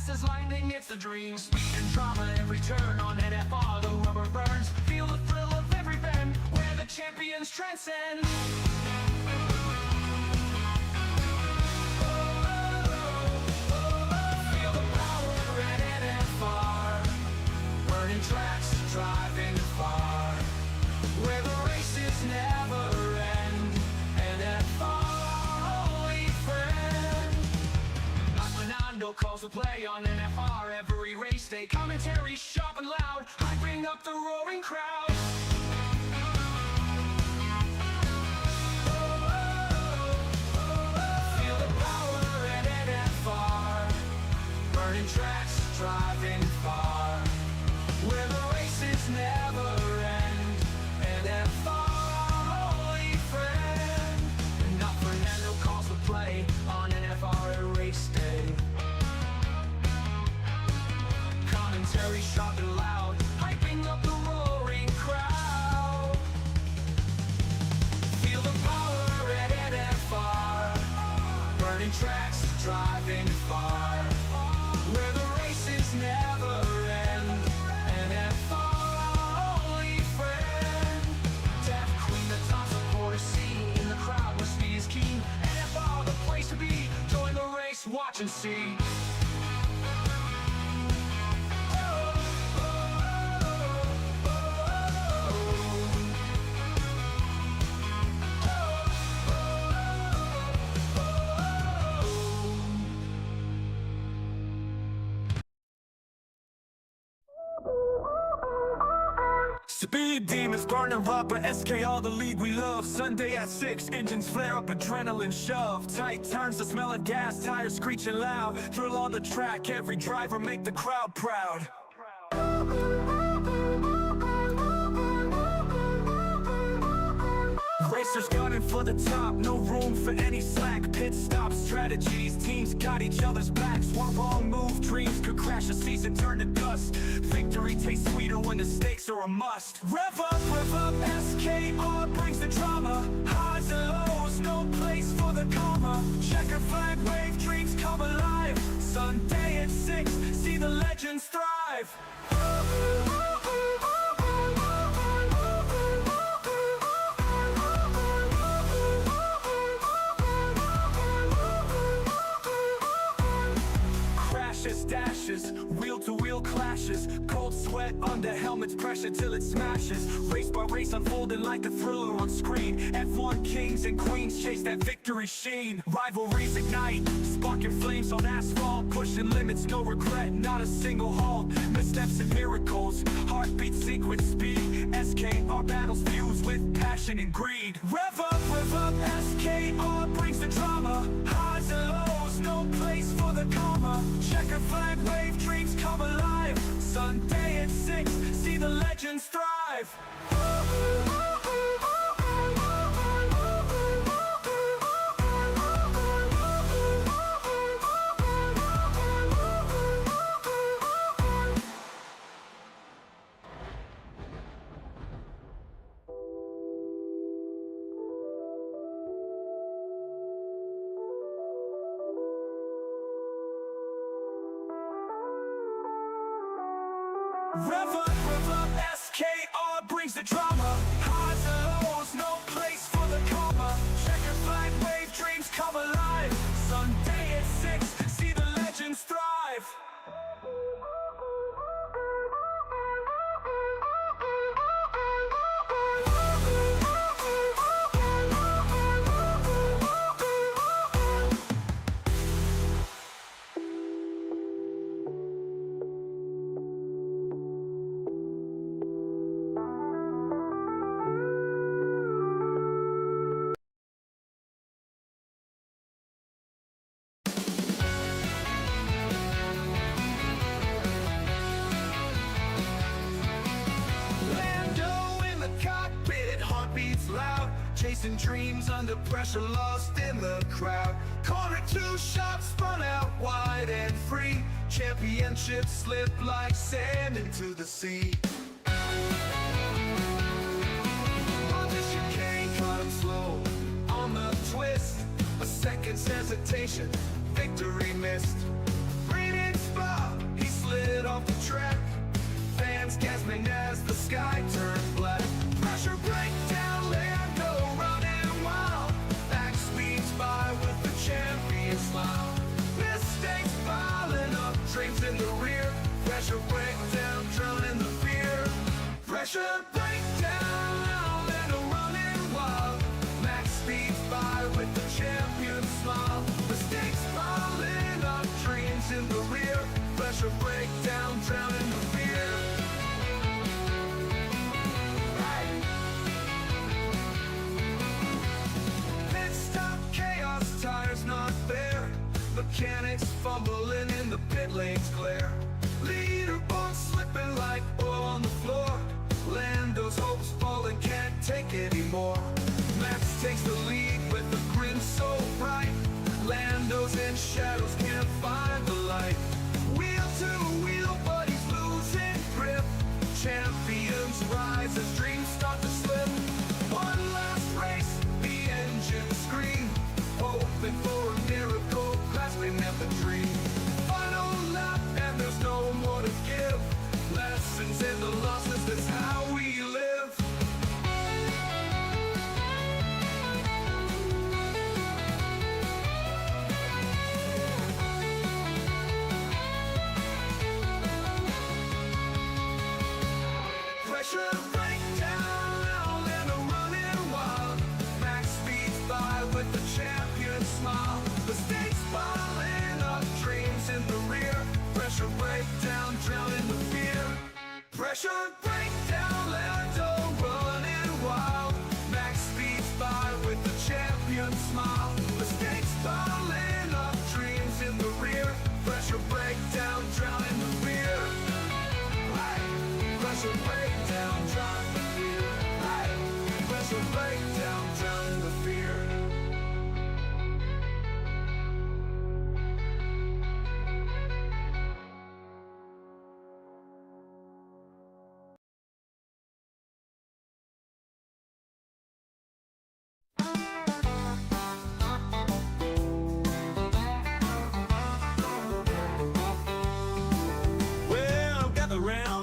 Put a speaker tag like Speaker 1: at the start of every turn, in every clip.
Speaker 1: fast as lightning, it's a dream. Speed and drama, every turn on NFR, the rubber burns. Feel the thrill of every bend, where the champions transcend. Feel the power at NFR, burning tracks, driving far, where the races never end. NFR, only friend. Fernando calls the play on NFR every race day. Commentary sharp and loud, hyping up the roaring crowd. Feel the power at NFR, burning tracks, driving far, where the races never end. NFR, only friend. And now Fernando calls the play on NFR at race day. Commentary sharp and loud, hyping up the roaring crowd. Feel the power at NFR, burning tracks, driving far, where the races never end. NFR, only friend. Deaf Queen, the top supporter scene, in the crowd where speed is keen. NFR, the place to be. Join the race, watch and see. Speed demons burning up at SKR, the league we love. Sunday at 6, engines flare up, adrenaline shove. Tight turns, the smell of gas, tires screeching loud. Thrill on the track, every driver make the crowd proud. Racers gunning for the top, no room for any slack. Pit stop strategies, teams got each other's backs. One wrong move, dreams could crash, a season turn to dust. Victory tastes sweeter when the stakes are a must. Rev up, SKR brings the drama. Highs and lows, no place for the comma. Checker flag wave, dreams come alive. Sunday at 6, see the legends thrive. Dashes, wheel-to-wheel clashes, cold sweat under helmets, pressure till it smashes. Race by race unfolding like a thriller on screen. F1 kings and queens chase that victory sheen. Rivalries ignite, sparking flames on asphalt, pushing limits, no regret, not a single halt. Missteps and miracles, heartbeat sequence speed. SKR battles fused with passion and greed. Rev up, SKR brings the drama. Highs and lows, no place for the comma. Checker flag wave, dreams come alive. Sunday at 6, see the legends thrive. Rev up, SKR brings the drama. Highs and lows, no place for the comma. Checker flag wave, dreams come alive. Sunday at 6, see the legends thrive. Chasing dreams under pressure, lost in the crowd. Corner 2 shots spun out wide and free. Championships slip like sand into the sea. On this chicane, caught him slow on the twist. A second's hesitation, victory missed. Breathing spot off the track. Fans gasping as the sky turns black. Pressure breakdown, Lando running wild. Max speeds by with the champion smile. Mistakes piling up, dreams in the rear. Pressure breakdown, drowning the fear. Pressure breakdown, Lando running wild. Max speeds by with the champion smile. Mistakes piling up, dreams in the rear. Pressure breakdown, drowning the fear. Pit stop chaos, tires not there. Mechanics fumbling in the pit lane's glare. Leaderboard slipping like oil on the floor. Lando's hopes falling, can't take anymore. Max takes the lead with a grin so bright. Lando's in shadows, can't find the light. Wheel to wheel, but he's losing grip. Champions rise as dreams start to slip. One last race, the engines scream, hoping for a miracle, grasping at the dream. Final lap and there's no more to give. Lessons in the losses, that's how we live. Pressure breakdown and a running wild. Max speeds by with the champion smile. Mistakes piling up, dreams in the rear. Pressure breakdown, drowning the fear. Pressure breakdown, Lando running wild. Max speeds by with the champion smile. Mistakes piling up, dreams in the rear. Pressure breakdown, drowning the fear. Pressure breakdown, drowning the fear. Pressure breakdown, drowning the fear.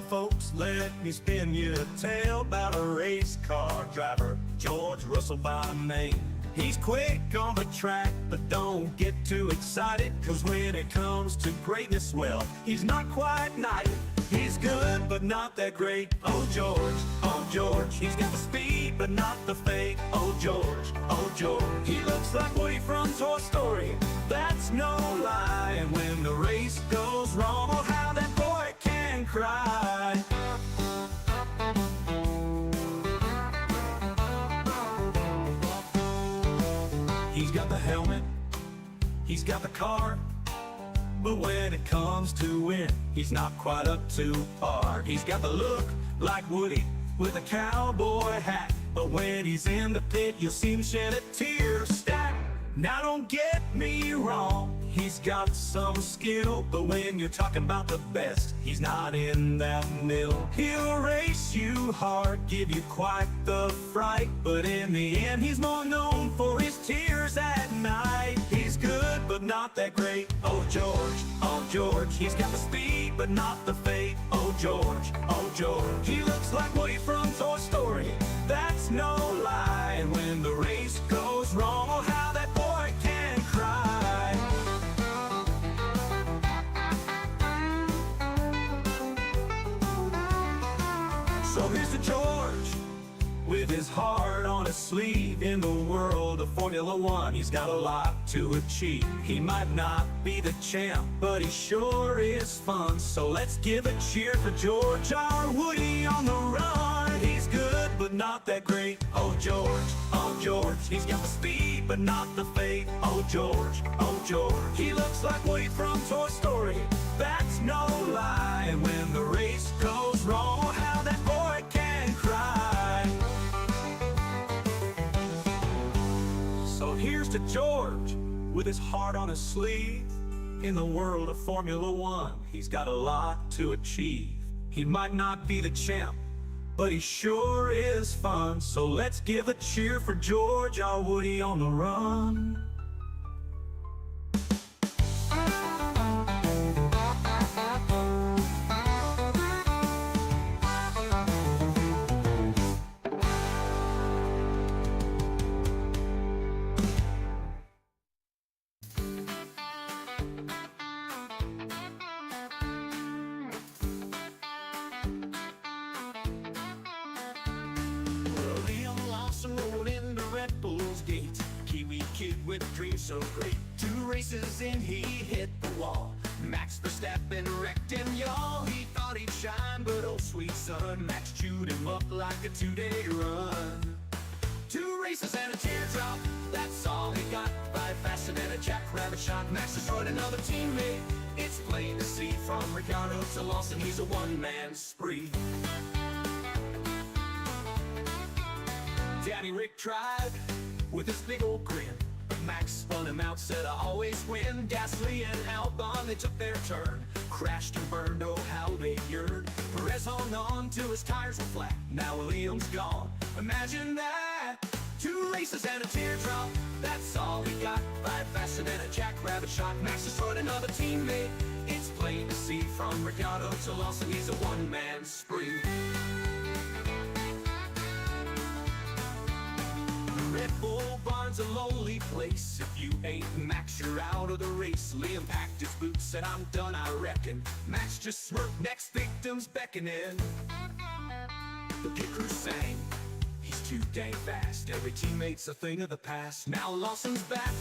Speaker 1: Folks, let me spin you a tale about a race car driver, George Russell by name. He's quick on the track, but don't get too excited, cause when it comes to greatness, well, he's not quite knighted. He's good, but not that great. Oh George, he's got the speed, but not the fate. Oh George, he looks like Woody from Toy Story, that's no lie. And when the race goes wrong, oh how that boy can cry. He's got the helmet, he's got the car, but when it comes to win, he's not quite up to par. He's got the look like Woody with a cowboy hat, but when he's in the pit, you'll see him shed a tear stack. Now don't get me wrong, he's got some skill, but when you're talking about the best, he's not in that mill. He'll race you hard, give you quite the fright, but in the end he's more known for his tears at night. He's good, but not that great. Oh George, he's got the speed, but not the fate. Oh George, he looks like Woody from Toy Story, that's no lie. And when the race goes wrong, oh how that boy can cry. So here's to George, with his heart on his sleeve. In the world of Formula One, he's got a lot to achieve. He might not be the champ, but he sure is fun. So let's give a cheer for George, our Woody on the run. He's good, but not that great. Oh George, he's got the speed, but not the fate. Oh George, he looks like Woody from Toy Story, that's no lie. And when the race goes wrong, oh how that boy can cry. So here's to George, with his heart on his sleeve. In the world of Formula One, he's got a lot to achieve. He might not be the champ, but he sure is fun. So let's give a cheer for George, our Woody on the run. so great. 2 races in, he hit the wall. Max Verstappen wrecked him, y'all. He thought he'd shine, but oh sweet son, Max chewed him up like a 2-day run. 2 races and a teardrop, that's all he got. 5 faster than a jackrabbit shot. Max destroyed another teammate. It's plain to see from Ricciardo to Lawson, he's a one-man spree. Daddy Rick tried with his big old grin, but Max spun him out, said I always win. Gasly and Albon, they took their turn, crashed and burned, oh how they yearned. Perez hung on till his tires were flat, now Williams gone, imagine that. 2 races and a teardrop, that's all he got. 5 faster than a jackrabbit shot. Max destroyed another teammate. It's plain to see from Ricciardo to Lawson, he's a one-man spree. The Red Bull barn's a lowly place. If you ain't Max, you're out of the race. Liam packed his boots, said I'm done, I reckon. Max just smirked, next victim's beckoning. The pit crew sang, he's too dang fast. Every teammate's a thing of the past. Now Lawson's back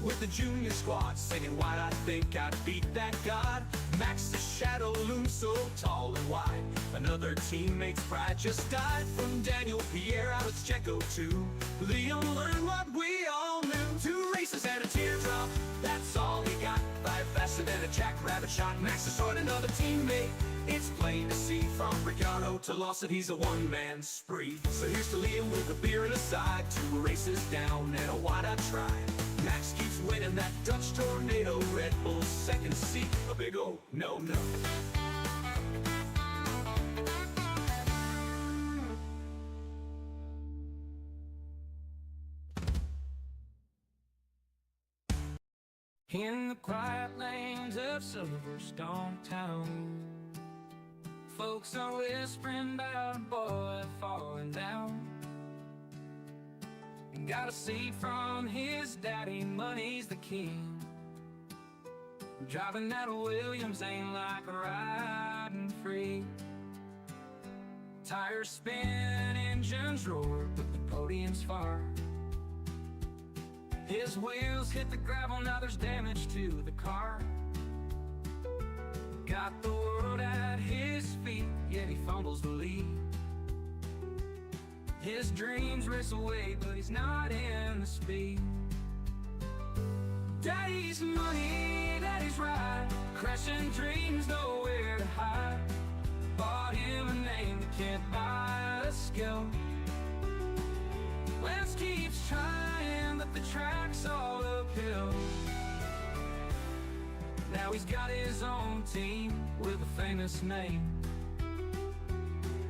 Speaker 1: with the junior squad, singing why'd I think I'd beat that god. Max's shadow looms so tall and wide. Another teammate's pride just died. From Daniel Pierre out of Checo too. Liam learned what we all knew. 2 races and a teardrop, that's all he got. 5 faster than a jackrabbit shot. Max destroyed another teammate. It's plain to see from Ricciardo to Lawson, he's a one-man spree. So here's to Liam with a beer and a side. 2 races down and a wide-eyed try. Max keeps winning that Dutch tornado. Red Bull's second seat, a big oh no.
Speaker 2: In the quiet lanes of Silverstone town, folks are whispering about a boy falling down. Got a seat from his daddy, money's the king. Driving that Williams ain't like riding free. Tires spin, engines roar, but the podium's far. His wheels hit the gravel, now there's damage to the car. Got the world at his feet, yet he fumbles the lead. His dreams race away, but he's not in the speed. Daddy's money, daddy's ride, crashing dreams, nowhere to hide. Bought him a name that can't buy a skill. Lance keeps trying, but the track's all uphill. Now he's got his own team with a famous name.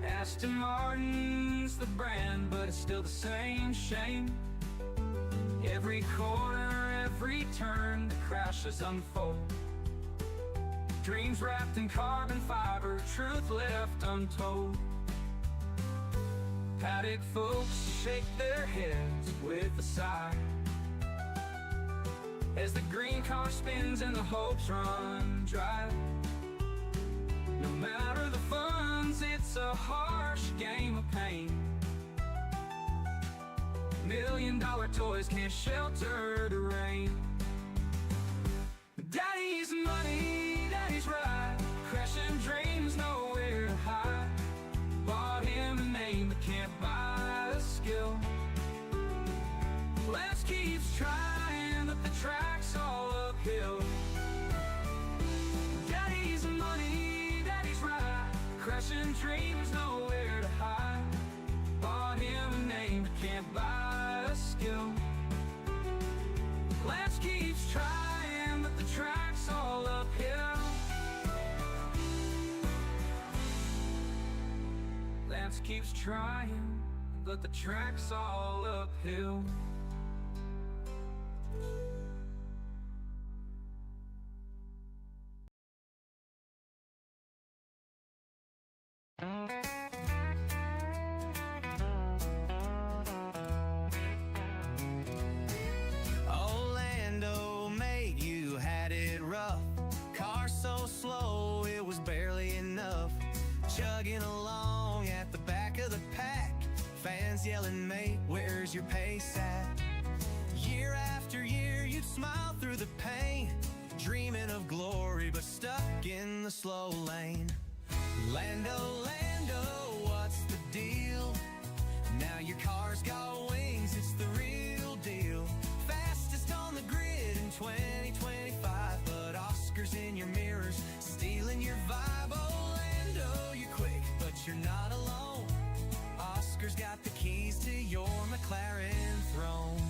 Speaker 2: Aston Martin's the brand, but it's still the same shame. Every corner, every turn, the crashes unfold. Dreams wrapped in carbon fiber, truth left untold. Paddock folks shake their heads with a sigh as the green car spins and the hopes run dry. No matter the funds, it's a harsh game of pain. $1 million toys can't shelter the rain. Daddy's money, daddy's ride, crashing dreams, nowhere to hide. Bought him a name but can't buy a skill. Lance keeps trying, but the track's all uphill. Daddy's money, daddy's ride, crashing dreams, nowhere to hide. Bought him a name but can't buy a skill. Lance keeps trying, but the track's all uphill. Lance keeps trying, but the track's all uphill.
Speaker 3: Orlando, mate, you had it rough. Car so slow, it was barely enough. Chugging along at the back of the pack, fans yelling, mate, where's your pace at? Year after year, you'd smile through the pain, dreaming of glory, but stuck in the slow lane. Lando, Lando, what's the deal? Now your car's got wings, it's the real deal. Fastest on the grid in 2025, but Oscars in your mirrors, stealing your vibe. Oh, Lando, you're quick, but you're not alone. Oscar's got the keys to your McLaren throne.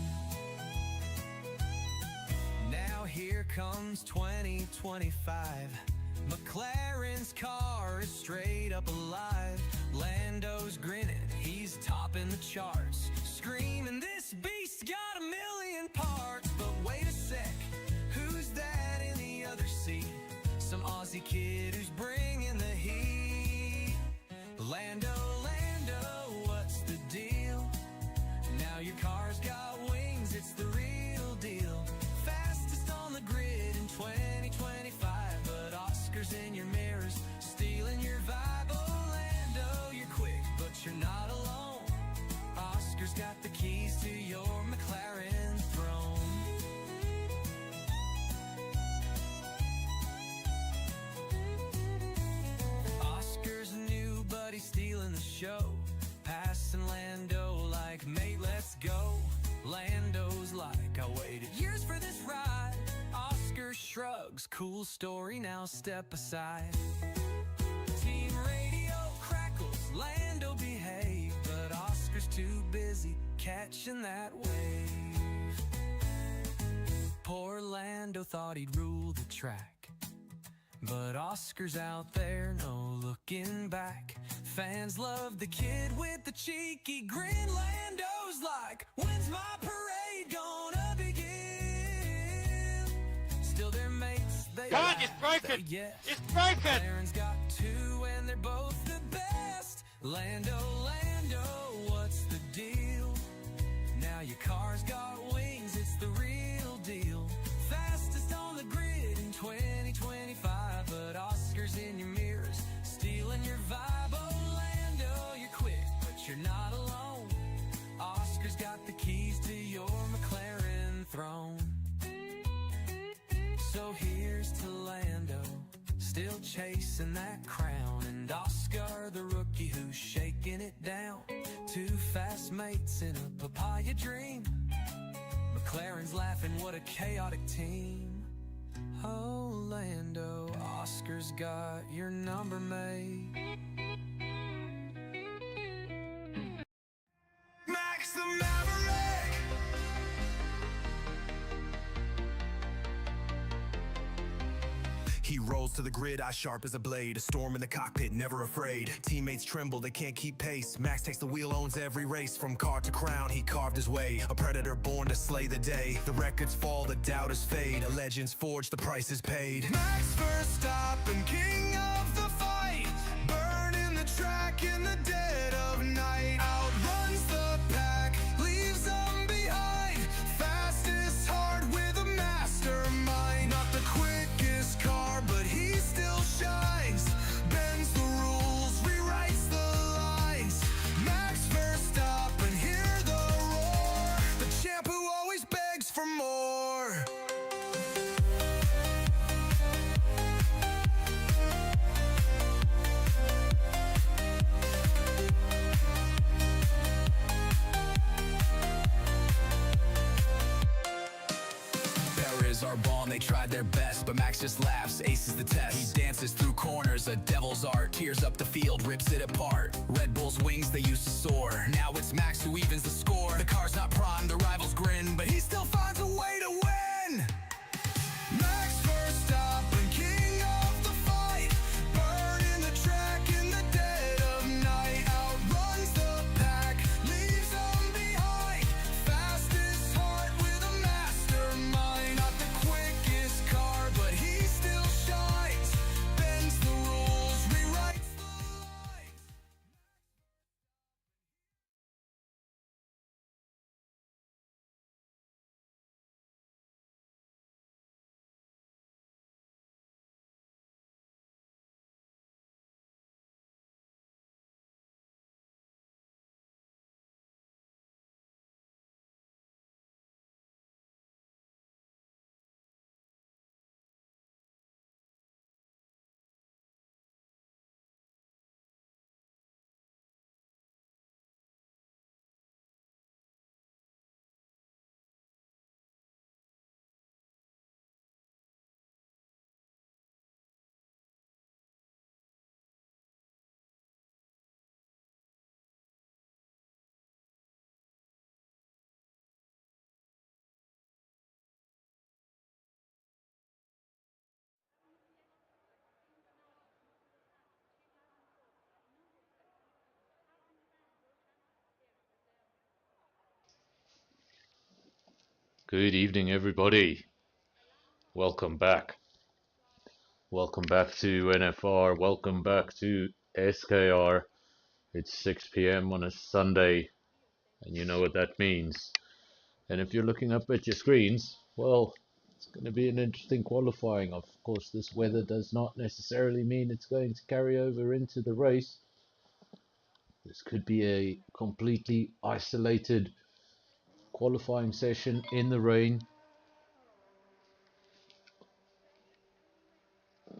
Speaker 3: Now here comes 2025. McLaren's car is straight up alive. Lando's grinning, he's topping the charts, screaming, this beast got a million parts. But wait a sec, who's that in the other seat? Some Aussie kid who's bringing the heat. Lando, Lando, what's the deal? Now your car's got wings, it's the real deal. Fastest on the grid in 2025, but Oscars in your mirrors, stealing your vibe. Oh, Lando, you're quick, but you're not alone. Oscar's got the keys to your McLaren throne. Oscar's new, but he's stealing the show, passing Lando like, mate, let's go. Lando's like, I waited years for this ride. Oscar shrugs, cool story, now step aside. Team radio crackles, Lando behave, but Oscar's too busy catching that wave. Poor Lando thought he'd rule the track, but Oscar's out there, no looking back. Fans love the kid with the cheeky grin. Lando's like, when's my parade gonna begin? Still their mates, they
Speaker 4: God, it's broken! It's broken!
Speaker 3: McLaren's got two and they're both the best. Lando, Lando, what's the deal? Now your car's got wings, it's the real deal. Fastest on the grid in 2025, but Oscars in your mirrors, stealing your vibe. Oh, Lando, you're quick, but you're not alone. Oscar's got the keys to your McLaren throne. So here's to Lando, still chasing that crown, and Oscar the rookie who's shaking it down. Two fast mates in a papaya dream. McLaren's laughing, what a chaotic team. Oh, Lando, Oscar's got your number made. Max the Maverick!
Speaker 5: He rolls to the grid, eye sharp as a blade. A storm in the cockpit, never afraid. Teammates tremble, they can't keep pace. Max takes the wheel, owns every race. From car to crown, he carved his way. A predator born to slay the day. The records fall, the doubters fade. A legend's forged, the price is paid.
Speaker 3: Max Verstappen, king of the fight, burning the track in the dead of night. Outruns the pack, leaves them behind. Fastest heart with a mastermind. Not the quickest car, but he still shines. Bends the rules, rewrites the lines. Max Verstappen, hear the roar. The champ who always begs for more.
Speaker 6: Are born, they tried their best, but Max just laughs, aces the test. He dances through corners, a devil's art, tears up the field, rips it apart. Red Bull's wings, they used to soar. Now it's Max who evens the score. The car's not prime, the rivals grin, but he still finds a way to win.
Speaker 3: Max Verstappen, king of the fight, burning the track in the dead of night. Outruns the pack, leaves them behind. Fastest heart with a mastermind. Not the quickest car, but he still shines. Bends the rules, rewrites the lines.
Speaker 7: Good evening, everybody. Welcome back. Welcome back to NFR. Welcome back to SKR. It's 6 p.m. on a Sunday, and you know what that means. And if you're looking up at your screens, well, it's going to be an interesting qualifying. Of course, this weather does not necessarily mean it's going to carry over into the race. This could be a completely isolated qualifying session in the rain. I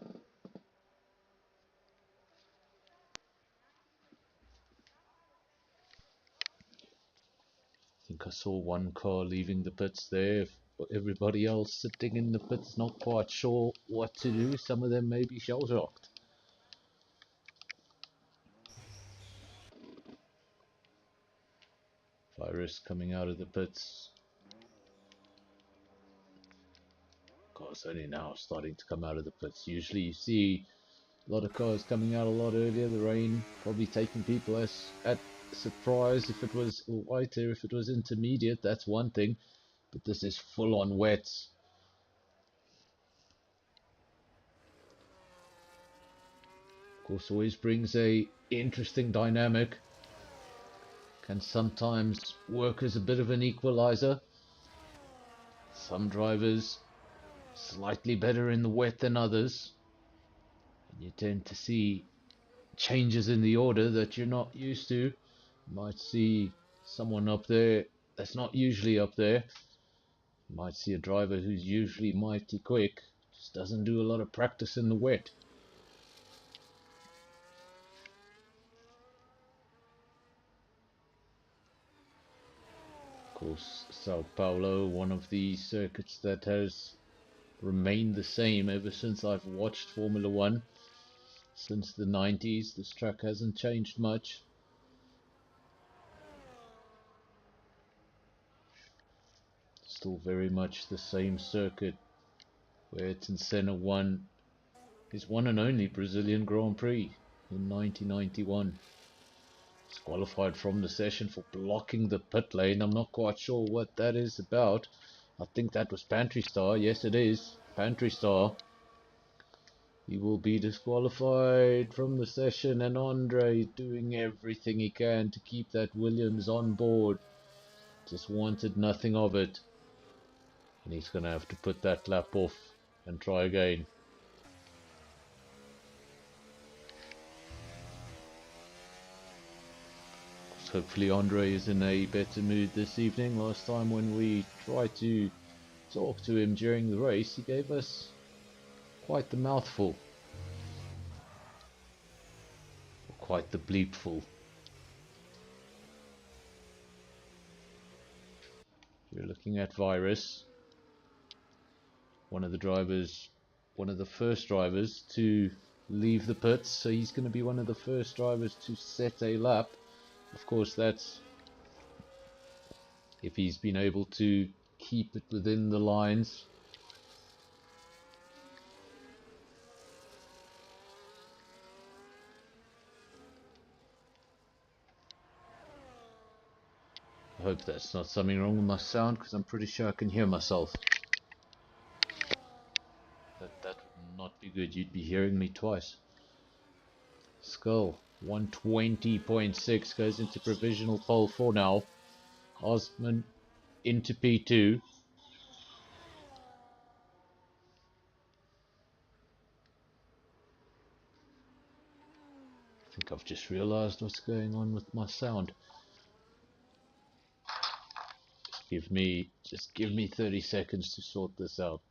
Speaker 7: think I saw one car leaving the pits there. Everybody else sitting in the pits, not quite sure what to do. Some of them may be shell-shocked. Virus coming out of the pits. Cars only now starting to come out of the pits. Usually you see a lot of cars coming out a lot earlier. The rain probably taking people at surprise. If it was lighter, if it was intermediate, that's one thing. But this is full on wet. Of course, always brings a interesting dynamic. Can sometimes work as a bit of an equalizer. Some drivers slightly better in the wet than others. And you tend to see changes in the order that you're not used to. You might see someone up there that's not usually up there. You might see a driver who's usually mighty quick, just doesn't do a lot of practice in the wet. Of course, Sao Paulo, one of the circuits that has remained the same ever since I've watched Formula One. Since the 90s, this track hasn't changed much. Still very much the same circuit where Ayrton Senna won his one and only Brazilian Grand Prix in 1991. Disqualified from the session for blocking the pit lane. I'm not quite sure what that is about. I think that was Pantry Star. Yes, it is. Pantry Star. He will be disqualified from the session, and Andre doing everything he can to keep that Williams on board. Just wanted nothing of it. And he's going to have to put that lap off and try again. Hopefully Andre is in a better mood this evening. Last time when we tried to talk to him during the race, he gave us quite the mouthful. Or quite the bleepful. You're looking at Virus. One of the first drivers to leave the pits, so he's going to be one of the first drivers to set a lap. Of course, that's if he's been able to keep it within the lines. I hope that's not something wrong with my sound, because I'm pretty sure I can hear myself. That would not be good. You'd be hearing me twice. Skull 120.6 goes into provisional pole for now. Osman into P2. I think I've just realized what's going on with my sound. Just give me 30 seconds to sort this out.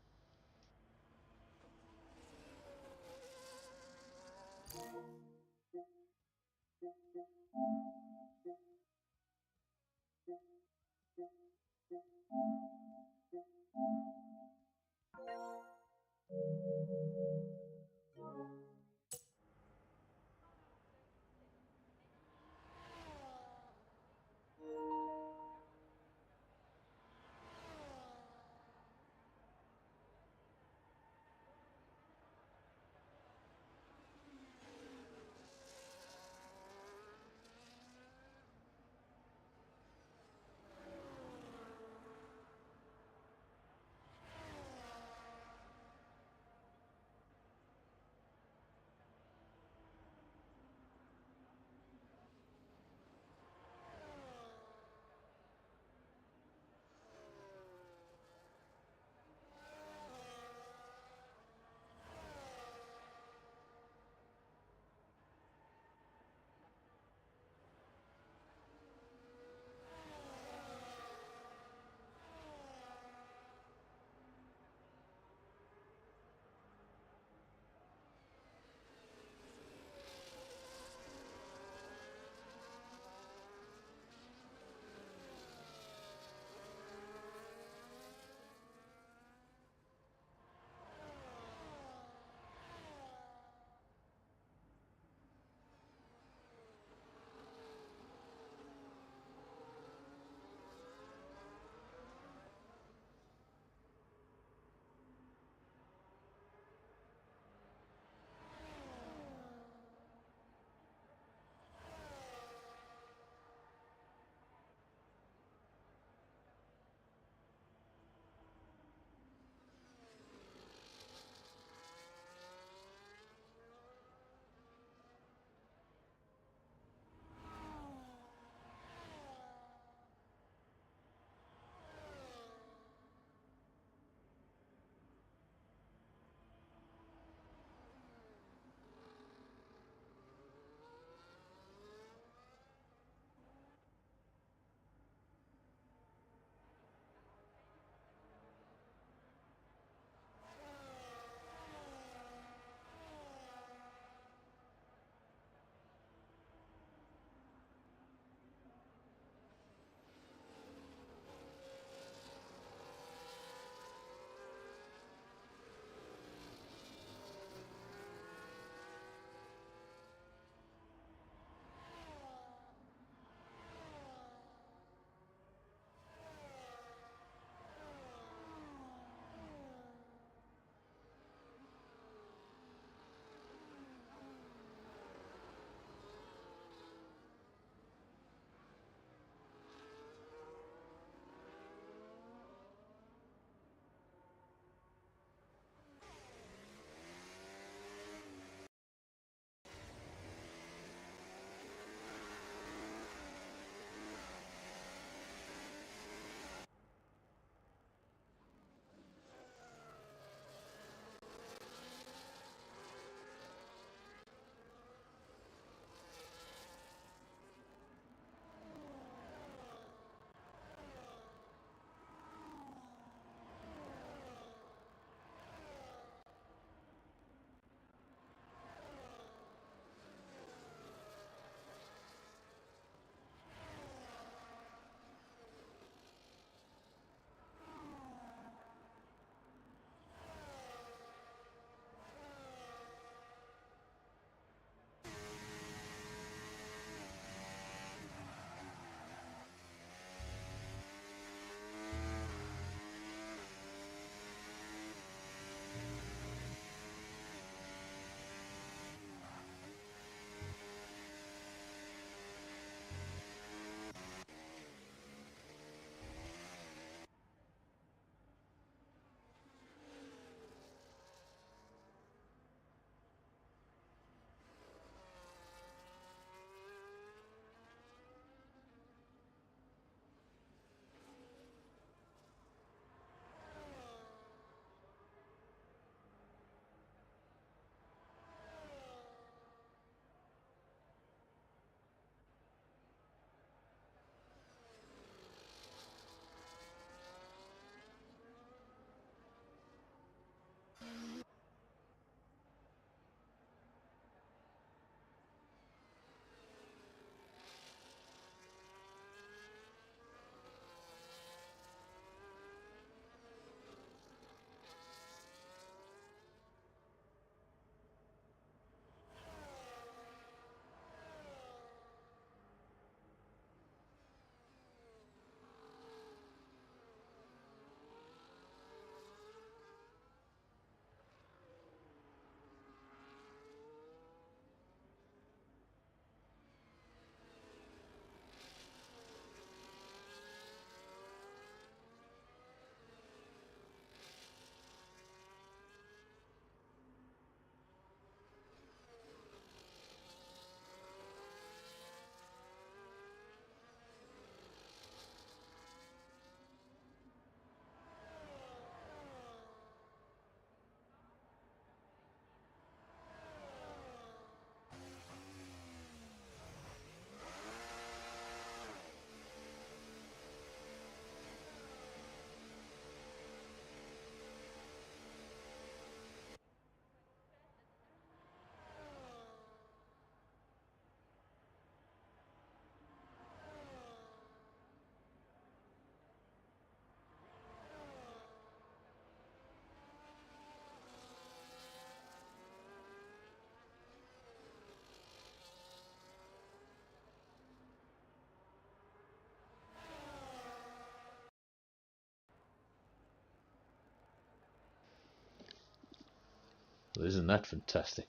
Speaker 7: Well, isn't that fantastic?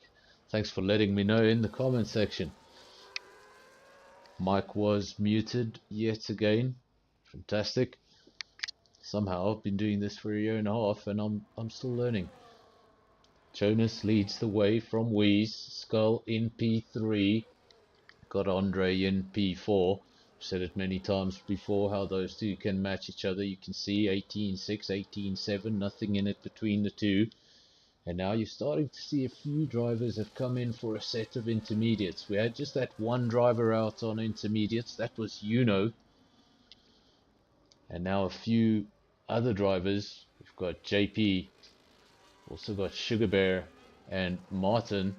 Speaker 7: Thanks for letting me know in the comment section. Mike was muted yet again. Fantastic. Somehow I've been doing this for a year and a half and I'm still learning. Jonas leads the way from Wheeze. Skull in P3. Got Andre in P4. Said it many times before how those two can match each other. You can see 18.6, 18.7, nothing in it between the two. And now you're starting to see a few drivers have come in for a set of intermediates. We had just that one driver out on intermediates. That was Yuno. And now a few other drivers. We've got JP, also got Sugar Bear and Martin,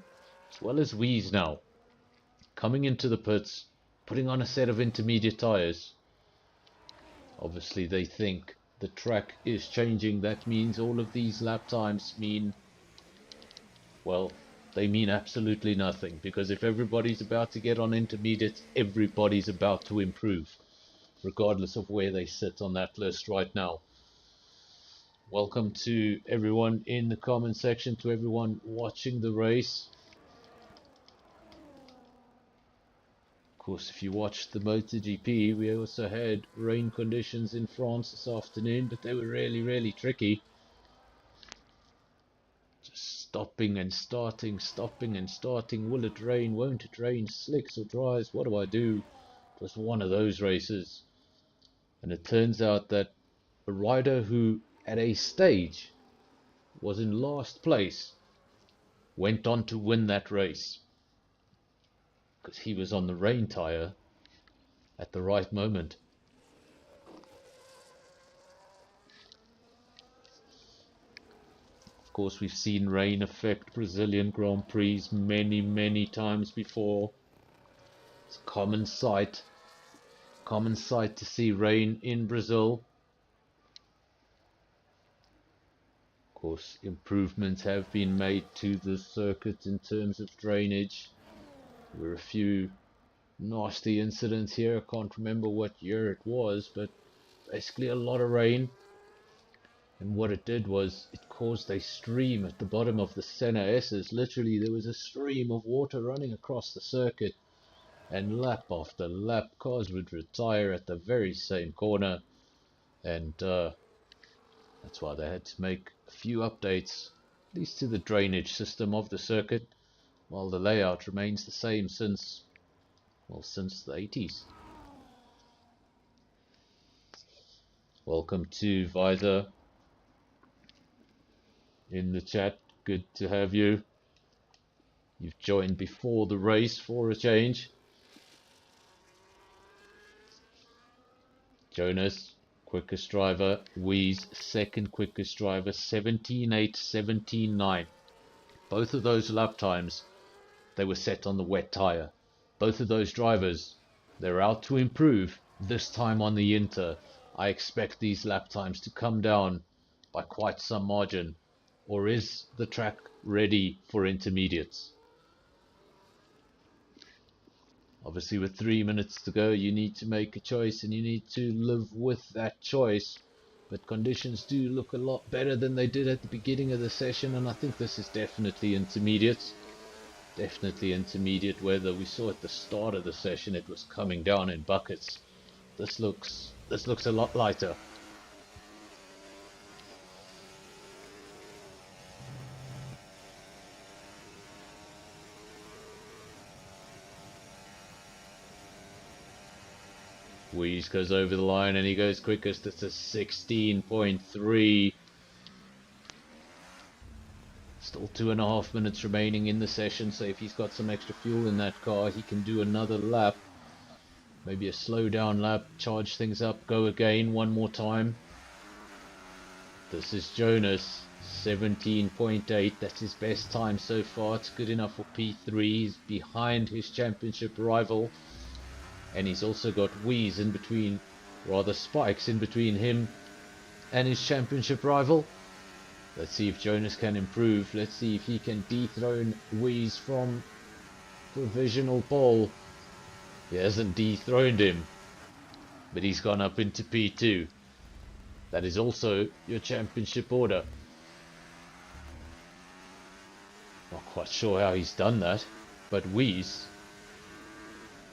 Speaker 7: as well as Wheeze now. Coming into the pits, putting on a set of intermediate tires. Obviously they think the track is changing. That means all of these lap times mean, well, they mean absolutely nothing, because if everybody's about to get on intermediates, everybody's about to improve, regardless of where they sit on that list right now. Welcome to everyone in the comment section, to everyone watching the race. Of course, if you watched the MotoGP, we also had rain conditions in France this afternoon, but they were really tricky. Just stopping and starting, stopping and starting. Will it rain? Won't it rain? Slicks or dries? What do I do? It was one of those races. And it turns out that a rider who at a stage was in last place went on to win that race, because he was on the rain tire at the right moment. Of course, we've seen rain affect Brazilian Grand Prix many times before. It's a common sight to see rain in Brazil. Of course, improvements have been made to the circuit in terms of drainage. There were a few nasty incidents here. I can't remember what year it was, but basically a lot of rain. And what it did was it caused a stream at the bottom of the Senna S's. Literally, there was a stream of water running across the circuit, and lap after lap cars would retire at the very same corner. And that's why they had to make a few updates, at least to the drainage system of the circuit, while the layout remains the same since the 80s. Welcome to Visor in the chat. Good to have you. You've joined before the race for a change. Jonas, quickest driver. Wheeze, second quickest driver. 17.8, 17.9. Both of those lap times, they were set on the wet tire. Both of those drivers, they're out to improve, this time on the Inter. I expect these lap times to come down by quite some margin. Or is the track ready for intermediates? Obviously, with 3 minutes to go, you need to make a choice, and you need to live with that choice. But conditions do look a lot better than they did at the beginning of the session, and I think this is definitely intermediate. Definitely intermediate weather. We saw at the start of the session it was coming down in buckets. This looks a lot lighter. Wheeze goes over the line and he goes quickest. It's a 16.3. Still 2.5 minutes remaining in the session, so if he's got some extra fuel in that car, he can do another lap. Maybe a slow down lap, charge things up, go again one more time. This is Jonas, 17.8. That's his best time so far. It's good enough for P3. He's behind his championship rival. And he's also got Wheeze in between, rather spikes in between him and his championship rival. Let's see if Jonas can improve. Let's see if he can dethrone Wheeze from provisional pole. He hasn't dethroned him, but he's gone up into P2. That is also your championship order. Not quite sure how he's done that, but Wheeze,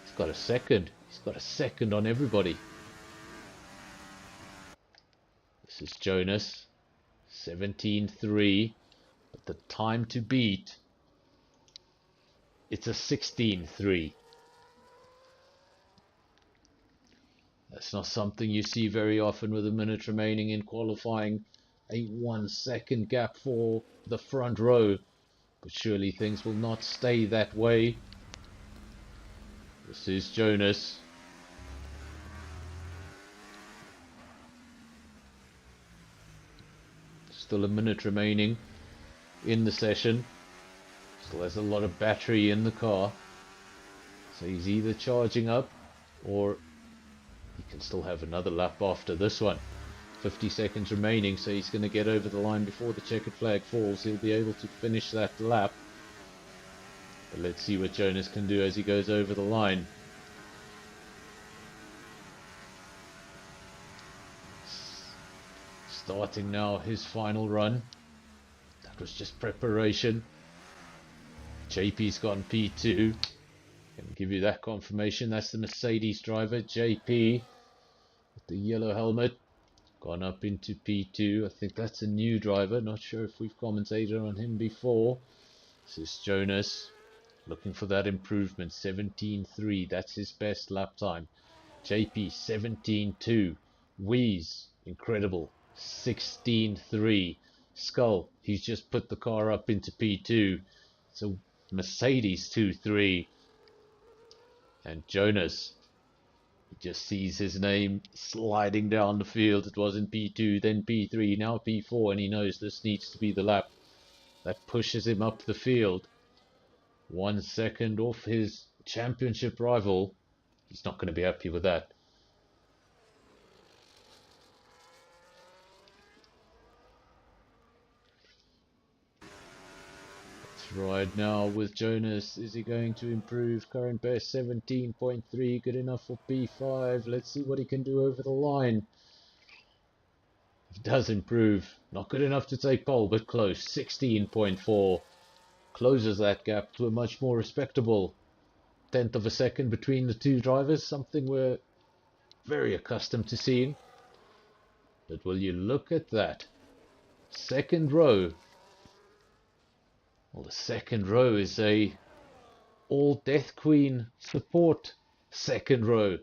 Speaker 7: he's got a second. He's got a second on everybody. This is Jonas, 17.3, but the time to beat, it's a 16.3. That's not something you see very often with a minute remaining in qualifying. A 1 second gap for the front row. But surely things will not stay that way. This is Jonas. Still a minute remaining in the session. Still has a lot of battery in the car. So he's either charging up or he can still have another lap after this one. 50 seconds remaining, so he's going to get over the line before the checkered flag falls. He'll be able to finish that lap. But let's see what Jonas can do as he goes over the line. Starting now his final run. That was just preparation. JP's gone P2. Can give you that confirmation. That's the Mercedes driver, JP, with the yellow helmet. Gone up into P2. I think that's a new driver. Not sure if we've commentated on him before. This is Jonas. Looking for that improvement. 17.3. That's his best lap time. JP 17.2. Wheeze. Incredible. 16.3. Skull. He's just put the car up into P2. So Mercedes 2.3. And Jonas, he just sees his name sliding down the field. It was in P2, then P3, now P4, and he knows this needs to be the lap that pushes him up the field. 1 second off his championship rival. He's not going to be happy with that. Right now with Jonas, is he going to improve? Current best 17.3, good enough for P5. Let's see what he can do over the line. He does improve, not good enough to take pole, but close. 16.4 closes that gap to a much more respectable tenth of a second between the two drivers, something we're very accustomed to seeing. But will you look at that? Second row. Well, the second row is a all Death Queen support second row.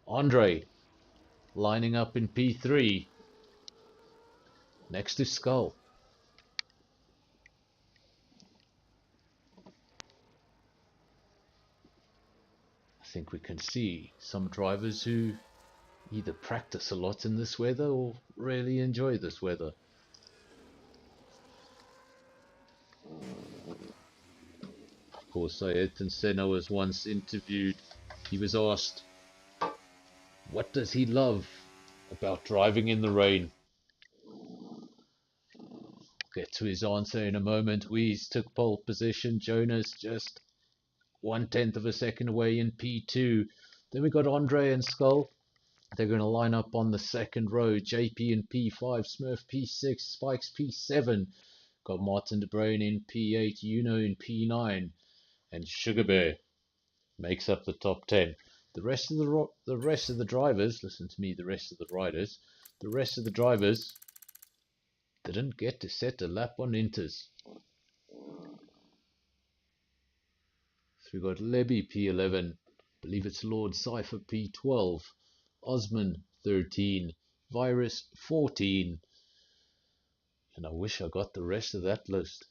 Speaker 7: Andre lining up in P3 next to Skull. I think we can see some drivers who either practice a lot in this weather or really enjoy this weather. Of course, Ayrton Senna was once interviewed. He was asked, what does he love about driving in the rain? Get to his answer in a moment. Wees took pole position. Jonas just 1/10 of a second away in P2. Then we got Andre and Skull. They're going to line up on the second row. JP in P5, Smurf P6, Spikes P7. Got Martin de Bruin in P8, Uno in P9, and Sugar Bear makes up the top 10. The rest of the drivers, listen to me, the rest of the riders, the rest of the drivers didn't get to set a lap on Inters. So we got Lebby P11, believe it's Lord Cypher P12, Osman 13, Virus 14, and I wish I got the rest of that list.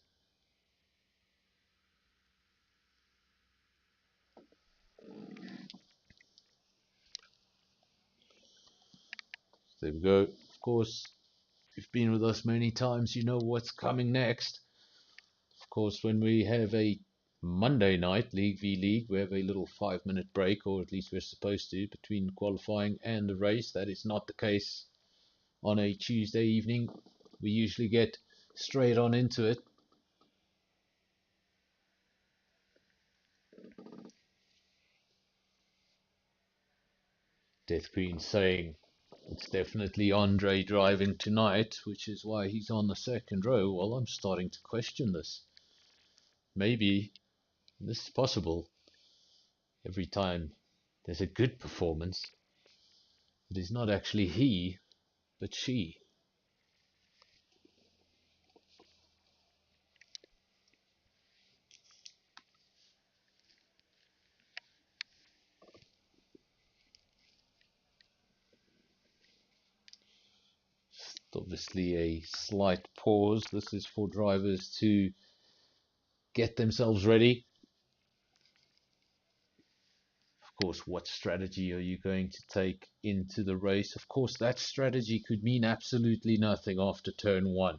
Speaker 7: There we go. Of course, if you've been with us many times, you know what's coming next. Of course, when we have a Monday night League v League, we have a little 5-minute break, or at least we're supposed to, between qualifying and the race. That is not the case on a Tuesday evening. We usually get straight on into it. Death Queen saying it's definitely Andre driving tonight, which is why he's on the second row. Well, I'm starting to question this. maybe this is possible. Every time there's a good performance, it is not actually he, but she. Obviously a slight pause. This is for drivers to get themselves ready. Of course, what strategy are you going to take into the race? Of course, that strategy could mean absolutely nothing after turn one.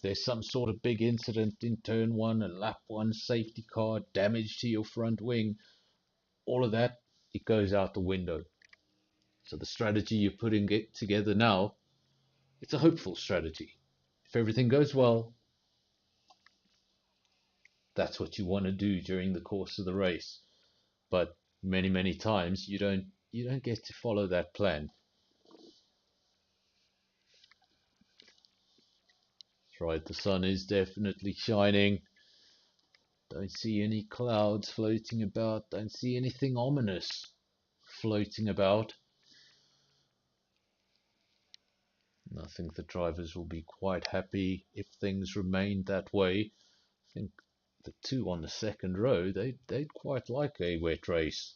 Speaker 7: There's some sort of big incident in turn one, and lap one, safety car, damage to your front wing, all of that, it goes out the window. So the strategy you're putting it together now, it's a hopeful strategy. If everything goes well, that's what you want to do during the course of the race. But many times you don't get to follow that plan. That's right, the sun is definitely shining. Don't see any clouds floating about, don't see anything ominous floating about. I think the drivers will be quite happy if things remain that way. I think the two on the second row, they'd quite like a wet race.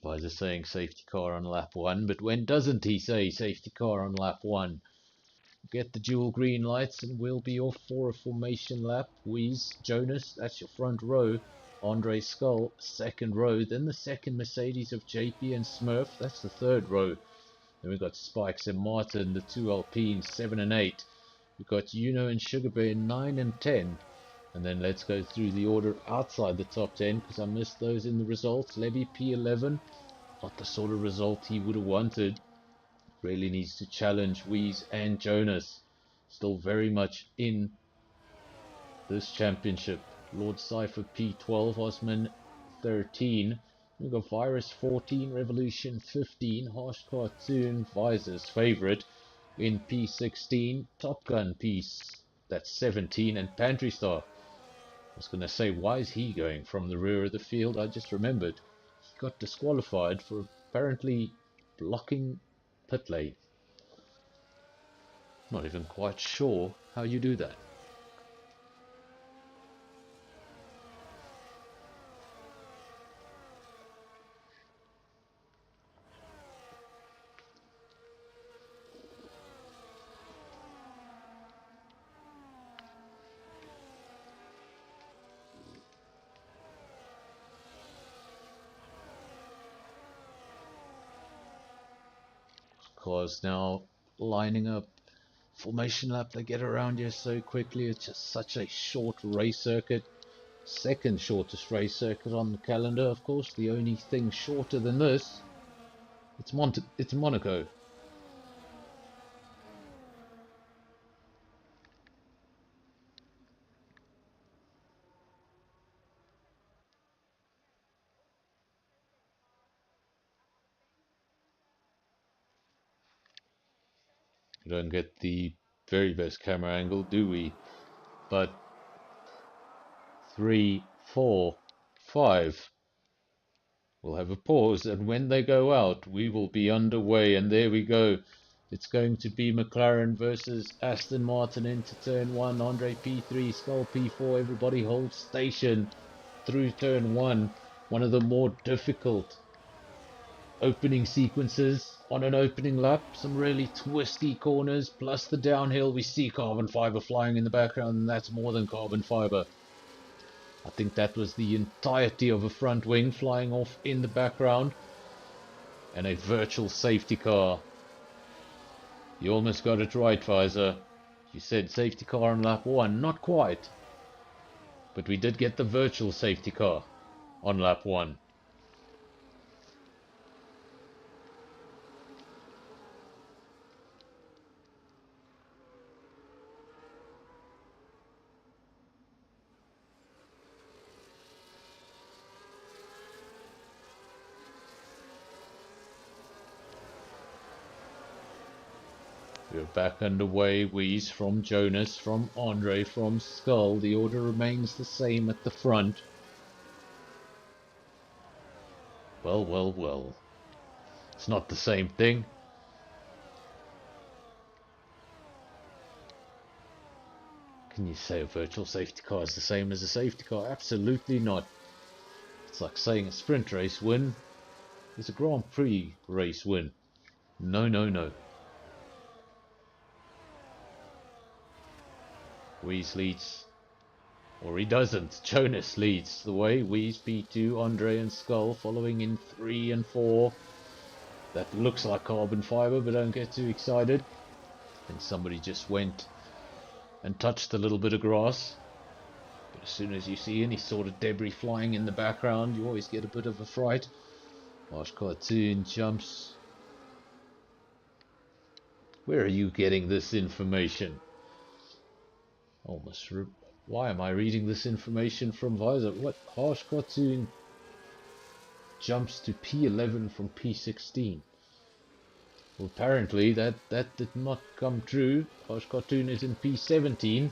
Speaker 7: Guys are saying safety car on lap one, but when doesn't he say safety car on lap one? Get the dual green lights and we'll be off for a formation lap. Wheeze, Jonas, that's your front row. Andre Skull, second row. Then the second Mercedes of JP and Smurf, that's the third row. Then we've got Spikes and Martin, the two Alpines, 7 and 8. We've got Uno and Sugar Bear, 9 and 10. And then let's go through the order outside the top 10, because I missed those in the results. Levy P11, not the sort of result he would have wanted. Really needs to challenge Wheeze and Jonas. Still very much in this championship. Lord Cypher P12, Osman 13. We've got Virus 14, Revolution 15, Harsh Cartoon, Visor's favorite in P16, Top Gun piece, that's 17, and Pantry Star. I was going to say, why is he going from the rear of the field? I just remembered he got disqualified for apparently blocking pit lane. Not even quite sure how you do that. Cars now lining up. Formation lap, they get around here so quickly. It's just such a short race circuit. Second shortest race circuit on the calendar, of course. The only thing shorter than this, it's Monaco. We don't get the very best camera angle, do we? But 3, 4, 5. We'll have a pause, and when they go out, we will be underway. And there we go. It's going to be McLaren versus Aston Martin into turn 1. Andre P3, Skull P4. Everybody hold station through turn 1. One of the more difficult opening sequences on an opening lap. Some really twisty corners, plus the downhill. We see carbon fiber flying in the background, and that's more than carbon fiber. I think that was the entirety of a front wing flying off in the background, and a virtual safety car. You almost got it right, Visor. You said safety car on lap 1. Not quite, but we did get the virtual safety car on lap 1. We're back underway. Wheeze from Jonas, from Andre, from Skull. The order remains the same at the front. Well, well, well. It's not the same thing. Can you say a virtual safety car is the same as a safety car? Absolutely not. It's like saying a sprint race win is a Grand Prix race win. No, no, no. Wheeze leads, or he doesn't. Jonas leads the way. Wheeze, P2, Andre and Skull following in 3 and 4. That looks like carbon fiber, but don't get too excited. And somebody just went and touched a little bit of grass. But as soon as you see any sort of debris flying in the background, you always get a bit of a fright. Harsh Cartoon jumps. Where are you getting this information? Why am I reading this information from Visor? What? Harsh Cartoon jumps to P11 from P16. Well, apparently that did not come true. Harsh Cartoon is in P17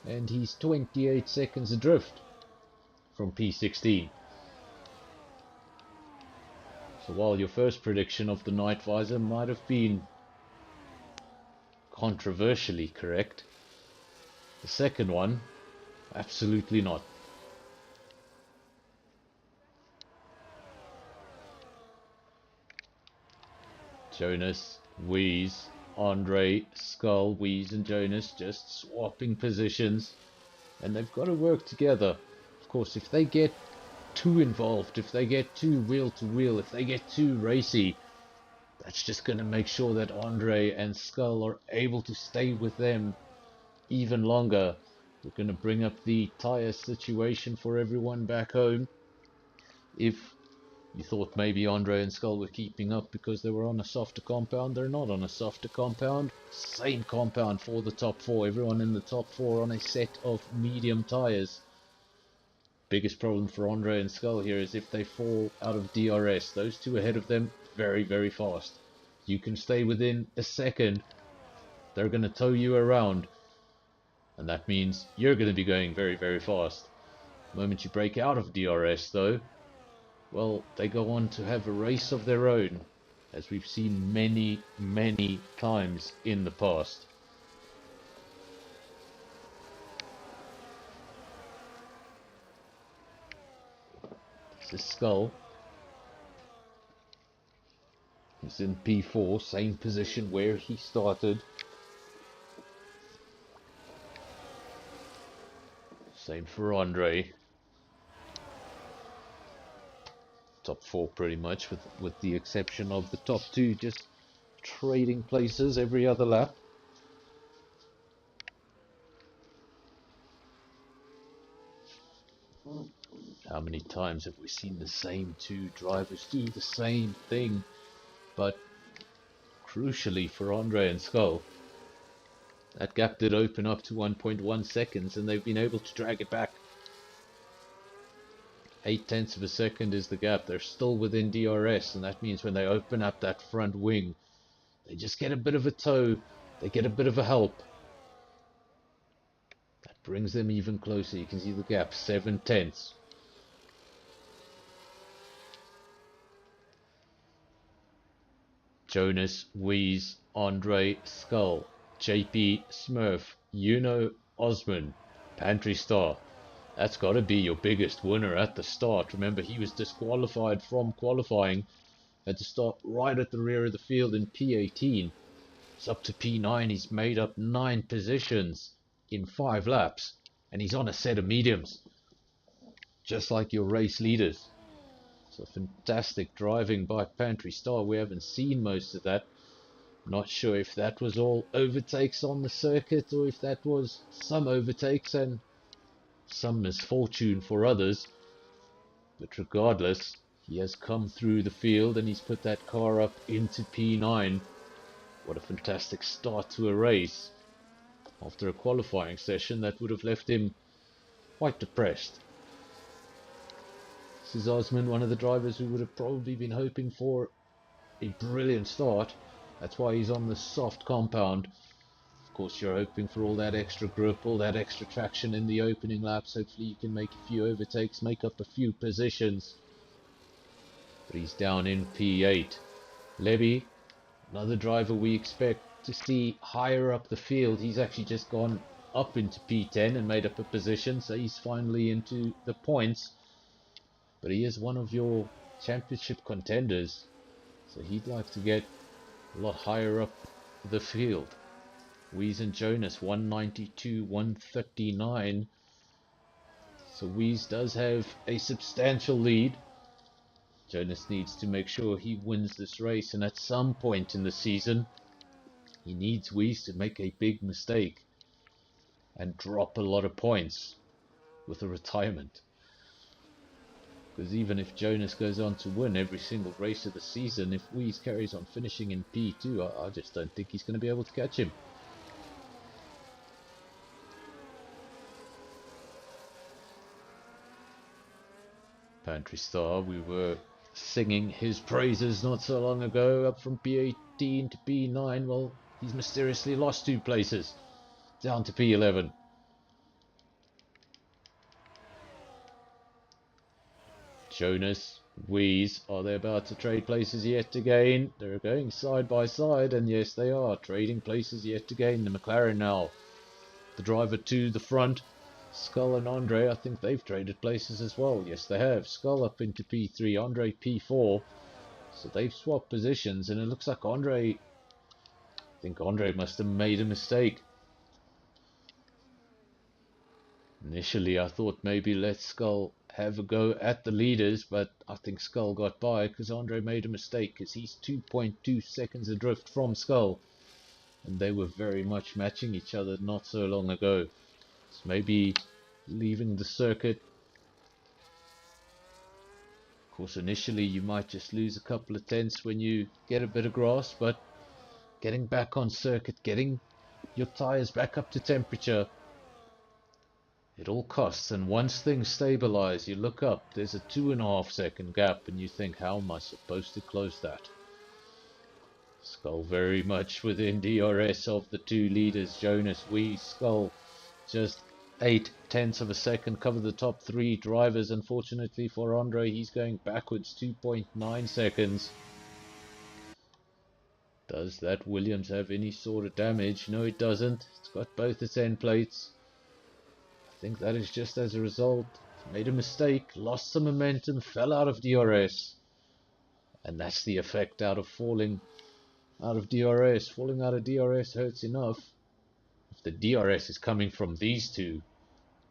Speaker 7: and he's 28 seconds adrift from P16. So while your first prediction of the night visor might have been controversially correct, the second one, absolutely not. Jonas, Wheeze, Andre, Skull, Wheeze and Jonas just swapping positions. And they've got to work together. Of course, if they get too involved, if they get too wheel to wheel, if they get too racy, that's just going to make sure that Andre and Skull are able to stay with them even longer. We're going to bring up the tire situation for everyone back home. If you thought maybe Andre and Skull were keeping up because they were on a softer compound, they're not on a softer compound. Same compound for the top 4. Everyone in the top 4 on a set of medium tires. Biggest problem for Andre and Skull here is if they fall out of DRS. Those two ahead of them, very, very fast. You can stay within a second. They're going to tow you around. And that means you're going to be going very, very fast. The moment you break out of DRS though, well, they go on to have a race of their own, as we've seen many, many times in the past. This is Skull. He's in P4, same position where he started. Same for Andre. Top 4 pretty much, with the exception of the top 2 just trading places every other lap. How many times have we seen the same 2 drivers do the same thing? But crucially for Andre and Skull, that gap did open up to 1.1 seconds and they've been able to drag it back. 0.8 of a second is the gap. They're still within DRS, and that means when they open up that front wing, they just get a bit of a tow, they get a bit of a help. That brings them even closer. You can see the gap, 0.7. Jonas, Wheeze, Andre, Skull, JP, Smurf, Osman, Pantry Star. That's got to be your biggest winner at the start. Remember, he was disqualified from qualifying. Had to start right at the rear of the field in P18. It's up to P9. He's made up 9 positions in 5 laps. And he's on a set of mediums. Just like your race leaders. So fantastic driving by Pantry Star. We haven't seen most of that. Not sure if that was all overtakes on the circuit or if that was some overtakes and some misfortune for others, but regardless, he has come through the field and he's put that car up into P9. What a fantastic start to a race. After a qualifying session that would have left him quite depressed. This is Osman, one of the drivers who would have probably been hoping for a brilliant start. That's why he's on the soft compound. Of course, you're hoping for all that extra grip, all that extra traction in the opening laps. Hopefully you can make a few overtakes, make up a few positions. But he's down in P8. Levy, another driver we expect to see higher up the field. He's actually just gone up into P10 and made up a position, so he's finally into the points. But he is one of your championship contenders, so he'd like to get a lot higher up the field. Weeze and Jonas 192, 139. So Weeze does have a substantial lead. Jonas needs to make sure he wins this race, and at some point in the season he needs Weeze to make a big mistake and drop a lot of points with a retirement. Because even if Jonas goes on to win every single race of the season, if Weeze carries on finishing in P2, I just don't think he's going to be able to catch him. Pantry Star, we were singing his praises not so long ago, up from P18 to P9. Well, he's mysteriously lost 2 places, down to P11. Jonas, Weeze, are they about to trade places yet again? They're going side by side, and yes, they are trading places yet again. The McLaren now, the driver to the front. Skull and Andre, I think they've traded places as well. Yes, they have. Skull up into P3, Andre P4. So they've swapped positions, and it looks like I think Andre must have made a mistake. Initially, I thought maybe let Skull have a go at the leaders, but I think Skull got by because Andre made a mistake, because he's 2.2 seconds adrift from Skull, and they were very much matching each other not so long ago. So maybe leaving the circuit. Of course, initially you might just lose a couple of tenths when you get a bit of grass, but getting back on circuit, getting your tires back up to temperature, it all costs. And once things stabilize, you look up, there's a 2.5 second gap, and you think, how am I supposed to close that? Skull very much within DRS of the 2 leaders, Jonas, Skull just 0.8 of a second cover the top 3 drivers. Unfortunately for Andre, he's going backwards 2.9 seconds. Does that Williams have any sort of damage? No, it doesn't. It's got both its end plates. I think that is just as a result. He made a mistake, lost some momentum, fell out of DRS. And that's the effect out of falling out of DRS. Falling out of DRS hurts enough. If the DRS is coming from these 2,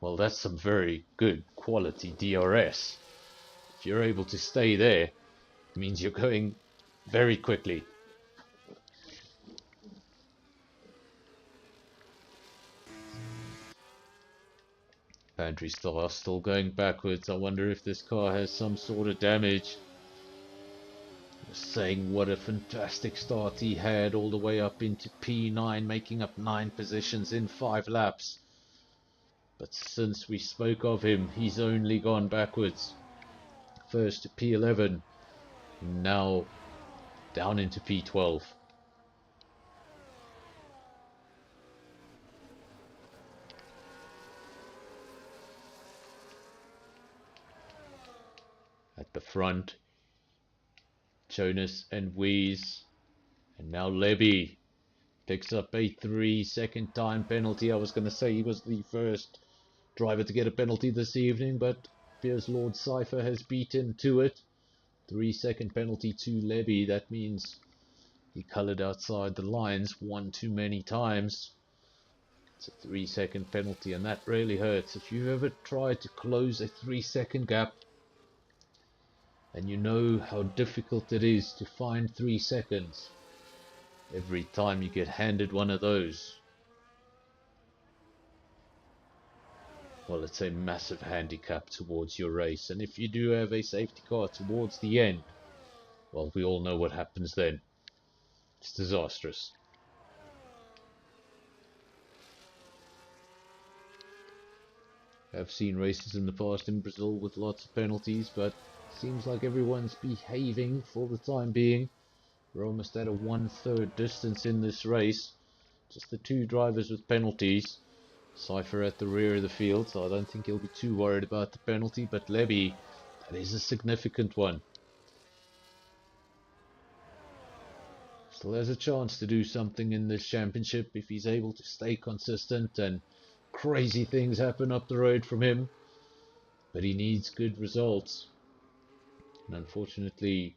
Speaker 7: well, that's some very good quality DRS. If you're able to stay there, it means you're going very quickly. Pantry Star still going backwards. I wonder if this car has some sort of damage. Just saying what a fantastic start he had, all the way up into P9, making up 9 positions in 5 laps. But since we spoke of him, he's only gone backwards. First to P11, now down into P12. At the front, Jonas and Weeze, and now Levy picks up a 3-second time penalty. I was going to say he was the first driver to get a penalty this evening, but appears Lord Cypher has beaten to it. 3-second penalty to Levy. That means he coloured outside the lines one too many times. It's a 3-second penalty, and that really hurts. If you've ever tried to close a 3-second gap, and you know how difficult it is to find 3 seconds, every time you get handed one of those, well, it's a massive handicap towards your race. And if you do have a safety car towards the end, well, we all know what happens then. It's disastrous. I've seen races in the past in Brazil with lots of penalties, but seems like everyone's behaving for the time being. We're almost at a 1/3 distance in this race. Just the two drivers with penalties. Cypher at the rear of the field, so I don't think he'll be too worried about the penalty, but Levy, that is a significant one. Still has a chance to do something in this championship if he's able to stay consistent and crazy things happen up the road from him. But he needs good results. And unfortunately,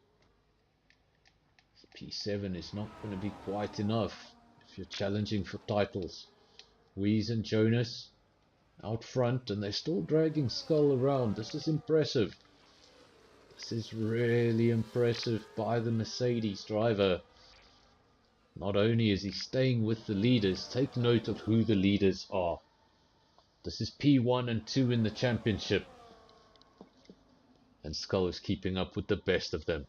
Speaker 7: P7 is not going to be quite enough if you're challenging for titles. Wheeze and Jonas out front, and they're still dragging Skull around. This is impressive. This is really impressive by the Mercedes driver. Not only is he staying with the leaders, take note of who the leaders are. This is P1 and 2 in the championship. And Skull is keeping up with the best of them.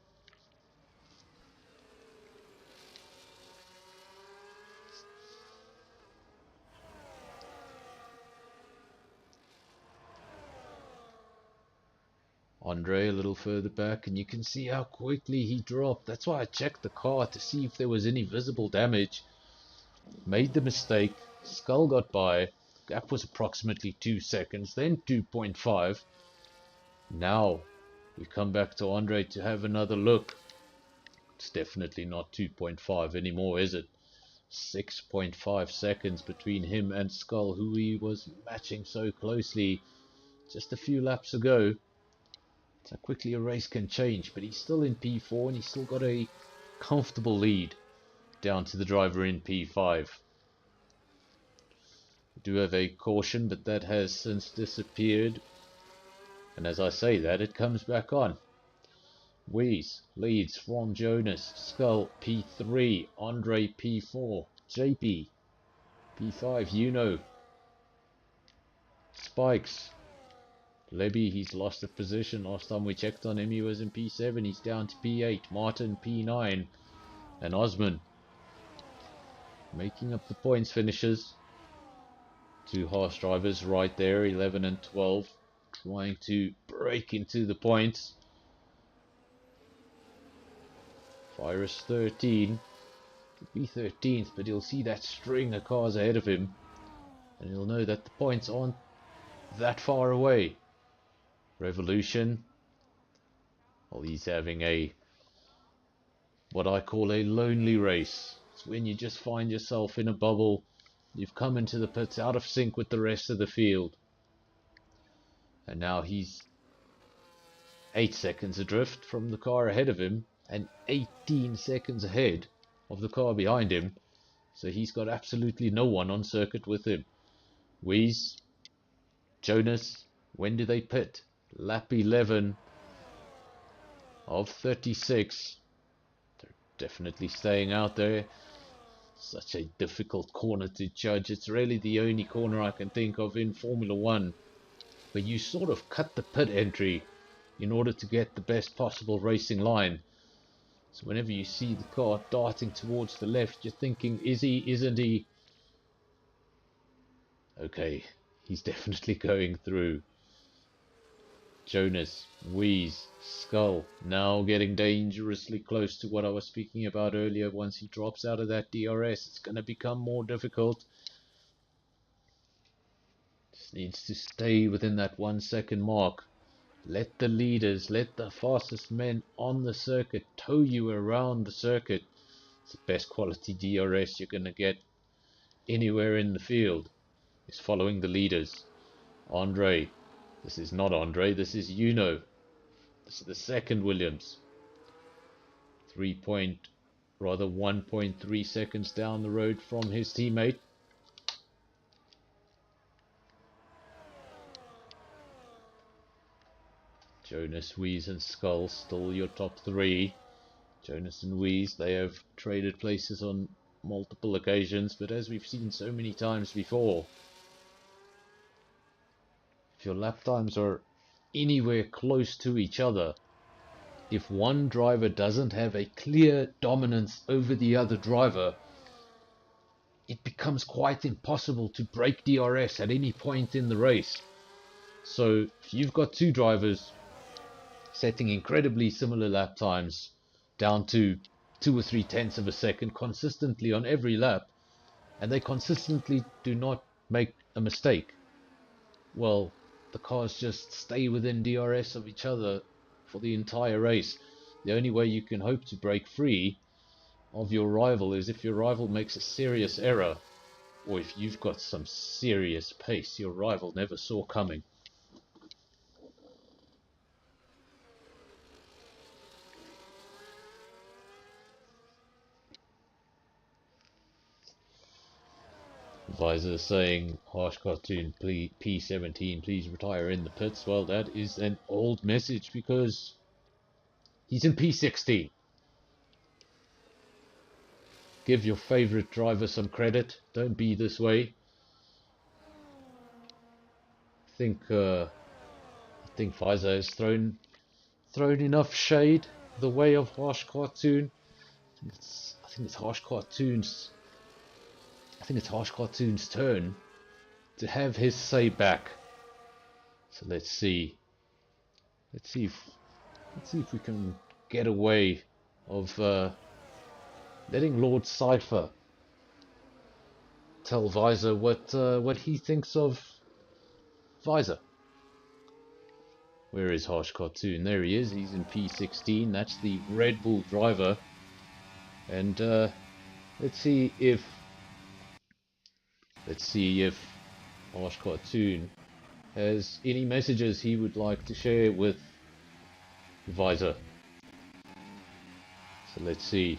Speaker 7: Andre a little further back, and you can see how quickly he dropped. That's why I checked the car to see if there was any visible damage. Made the mistake. Skull got by. Gap was approximately 2 seconds, then 2.5. Now we come back to Andre to have another look. It's definitely not 2.5 anymore, is it? 6.5 seconds between him and Skull, who he was matching so closely just a few laps ago. That's how quickly a race can change, but he's still in P4 and he's still got a comfortable lead down to the driver in P5. We do have a caution, but that has since disappeared. And as I say that, it comes back on. Wheeze leads from Jonas. Skull P3. Andre P4. JP P5. Yuno. Spikes. Lebby, he's lost a position. Last time we checked on him, he was in P7. He's down to P8. Martin P9. And Osman making up the points finishes. Two Haas drivers right there, 11 and 12, trying to break into the points. Virus 13. Could be 13th, but he'll see that string of cars ahead of him. And he'll know that the points aren't that far away. Revolution. Well, he's having what I call a lonely race. It's when you just find yourself in a bubble. You've come into the pits out of sync with the rest of the field. And now he's 8 seconds adrift from the car ahead of him and 18 seconds ahead of the car behind him. So he's got absolutely no one on circuit with him. Wheeze, Jonas, when do they pit? Lap 11 of 36. They're definitely staying out there. Such a difficult corner to judge. It's really the only corner I can think of in Formula 1 where you sort of cut the pit entry in order to get the best possible racing line. So whenever you see the car darting towards the left, you're thinking, is he, isn't he? Okay, he's definitely going through. Jonas, Wheeze, Skull, now getting dangerously close to what I was speaking about earlier. Once he drops out of that DRS, it's going to become more difficult. Just needs to stay within that 1 second mark. Let the leaders, let the fastest men on the circuit tow you around the circuit. It's the best quality DRS you're going to get anywhere in the field. Is following the leaders. Andre. This is not Andre, this is Yuno. This is the second Williams. 1.3 seconds down the road from his teammate. Jonas, Wheeze and Skull still your top three. Jonas and Wheeze, they have traded places on multiple occasions, but as we've seen so many times before, if your lap times are anywhere close to each other, if one driver doesn't have a clear dominance over the other driver, it becomes quite impossible to break DRS at any point in the race. So if you've got two drivers setting incredibly similar lap times down to 2 or 3 tenths of a second consistently on every lap, and they consistently do not make a mistake, well, the cars just stay within DRS of each other for the entire race. The only way you can hope to break free of your rival is if your rival makes a serious error, or if you've got some serious pace your rival never saw coming. Visor saying, harsh cartoon, please, P17, please retire in the pits. Well, that is an old message because he's in P16. Give your favorite driver some credit. Don't be this way. I think Visor has thrown enough shade the way of harsh cartoon. I think it's harsh cartoon's turn to have his say back. So let's see if we can get away of letting Lord Cypher tell Visor what he thinks of Visor. Where is Harsh Cartoon? There he is. He's in P16. That's the Red Bull driver. And let's see if Harsh Cartoon has any messages he would like to share with Visor. So let's see.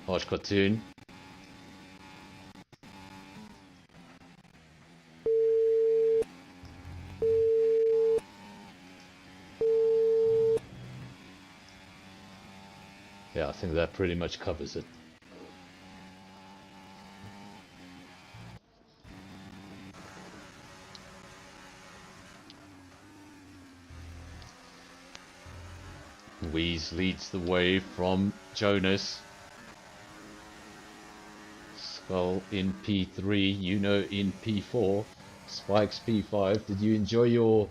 Speaker 7: Harsh Cartoon. Yeah, I think that pretty much covers it. Wheeze leads the way from Jonas. Skull in P3, you know in P4, Spikes P5. Did you enjoy your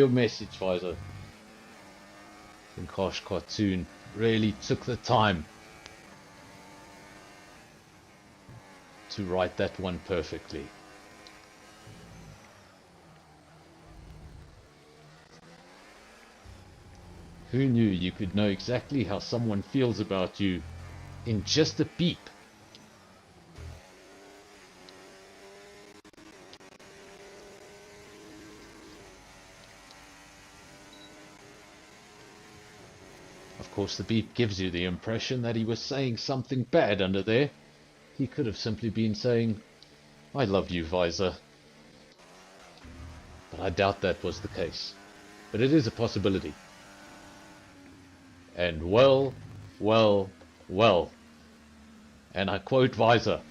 Speaker 7: message, Visor? I think Harsh Cartoon really took the time to write that one perfectly. Who knew you could know exactly how someone feels about you in just a beep? Of course, the beep gives you the impression that he was saying something bad under there. He could have simply been saying, "I love you, Visor." But I doubt that was the case. But it is a possibility. And well, and I quote Visor,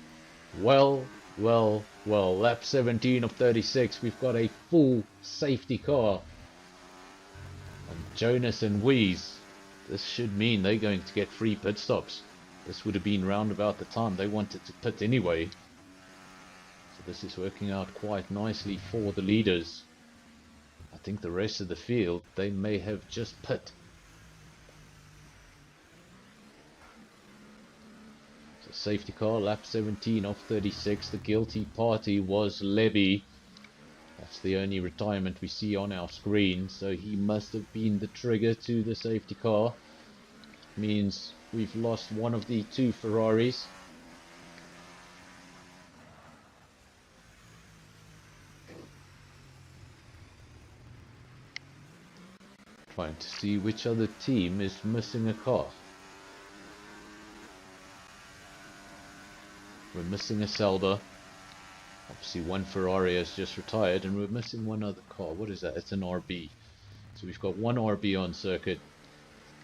Speaker 7: well, lap 17 of 36, we've got a full safety car. And Jonas and Wheeze, this should mean they're going to get free pit stops. This would have been round about the time they wanted to pit anyway. So this is working out quite nicely for the leaders. I think the rest of the field, they may have just pit. So safety car, lap 17 of 36. The guilty party was Levy. That's the only retirement we see on our screen, so he must have been the trigger to the safety car. Means we've lost one of the two Ferraris. Trying to see which other team is missing a car. We're missing a Sauber. Obviously one Ferrari has just retired, and we're missing one other car. What is that? It's an RB. So we've got one RB on circuit,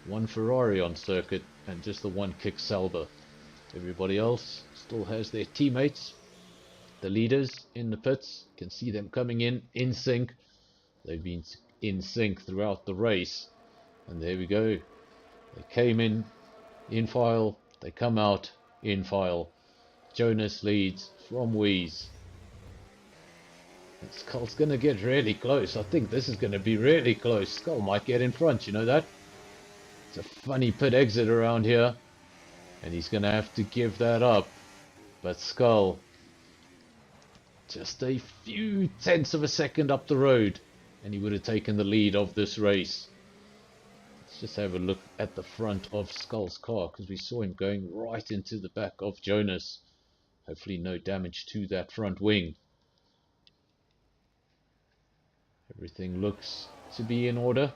Speaker 7: one Ferrari on circuit, and just the one kick Sauber. Everybody else still has their teammates, the leaders in the pits. You can see them coming in sync. They've been in sync throughout the race. And there we go. They came in file. They come out in file. Jonas leads from Wheeze. Skull's going to get really close. I think this is going to be really close. Skull might get in front, you know that? It's a funny pit exit around here. And he's going to have to give that up. But Skull, just a few tenths of a second up the road, and he would have taken the lead of this race. Let's just have a look at the front of Skull's car, because we saw him going right into the back of Jonas. Hopefully no damage to that front wing. Everything looks to be in order.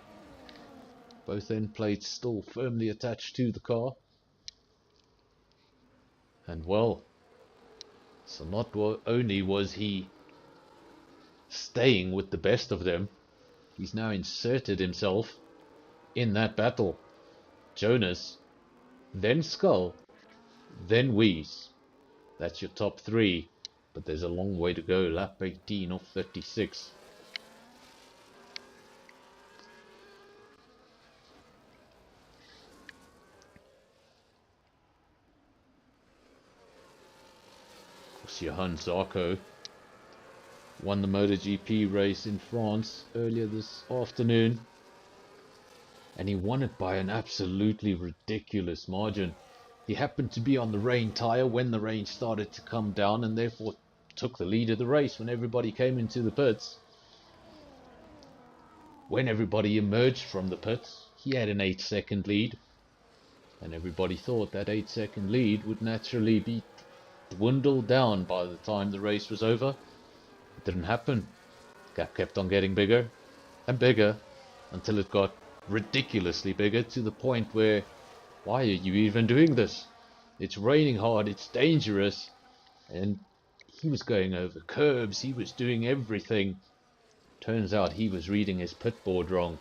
Speaker 7: Both end plates still firmly attached to the car. And well, so not only was he staying with the best of them, he's now inserted himself in that battle. Jonas, then Skull, then Wheeze. That's your top three, but there's a long way to go. Lap 18 of 36. Johann Zarco won the MotoGP race in France earlier this afternoon, and he won it by an absolutely ridiculous margin. He happened to be on the rain tyre when the rain started to come down, and therefore took the lead of the race when everybody came into the pits. When everybody emerged from the pits, he had an 8-second lead, and everybody thought that 8-second lead would naturally be dwindled down by the time the race was over. It didn't happen. Gap kept on getting bigger and bigger until it got ridiculously bigger, to the point where, why are you even doing this? It's raining hard, it's dangerous. And he was going over curbs, he was doing everything. Turns out he was reading his pit board wrong.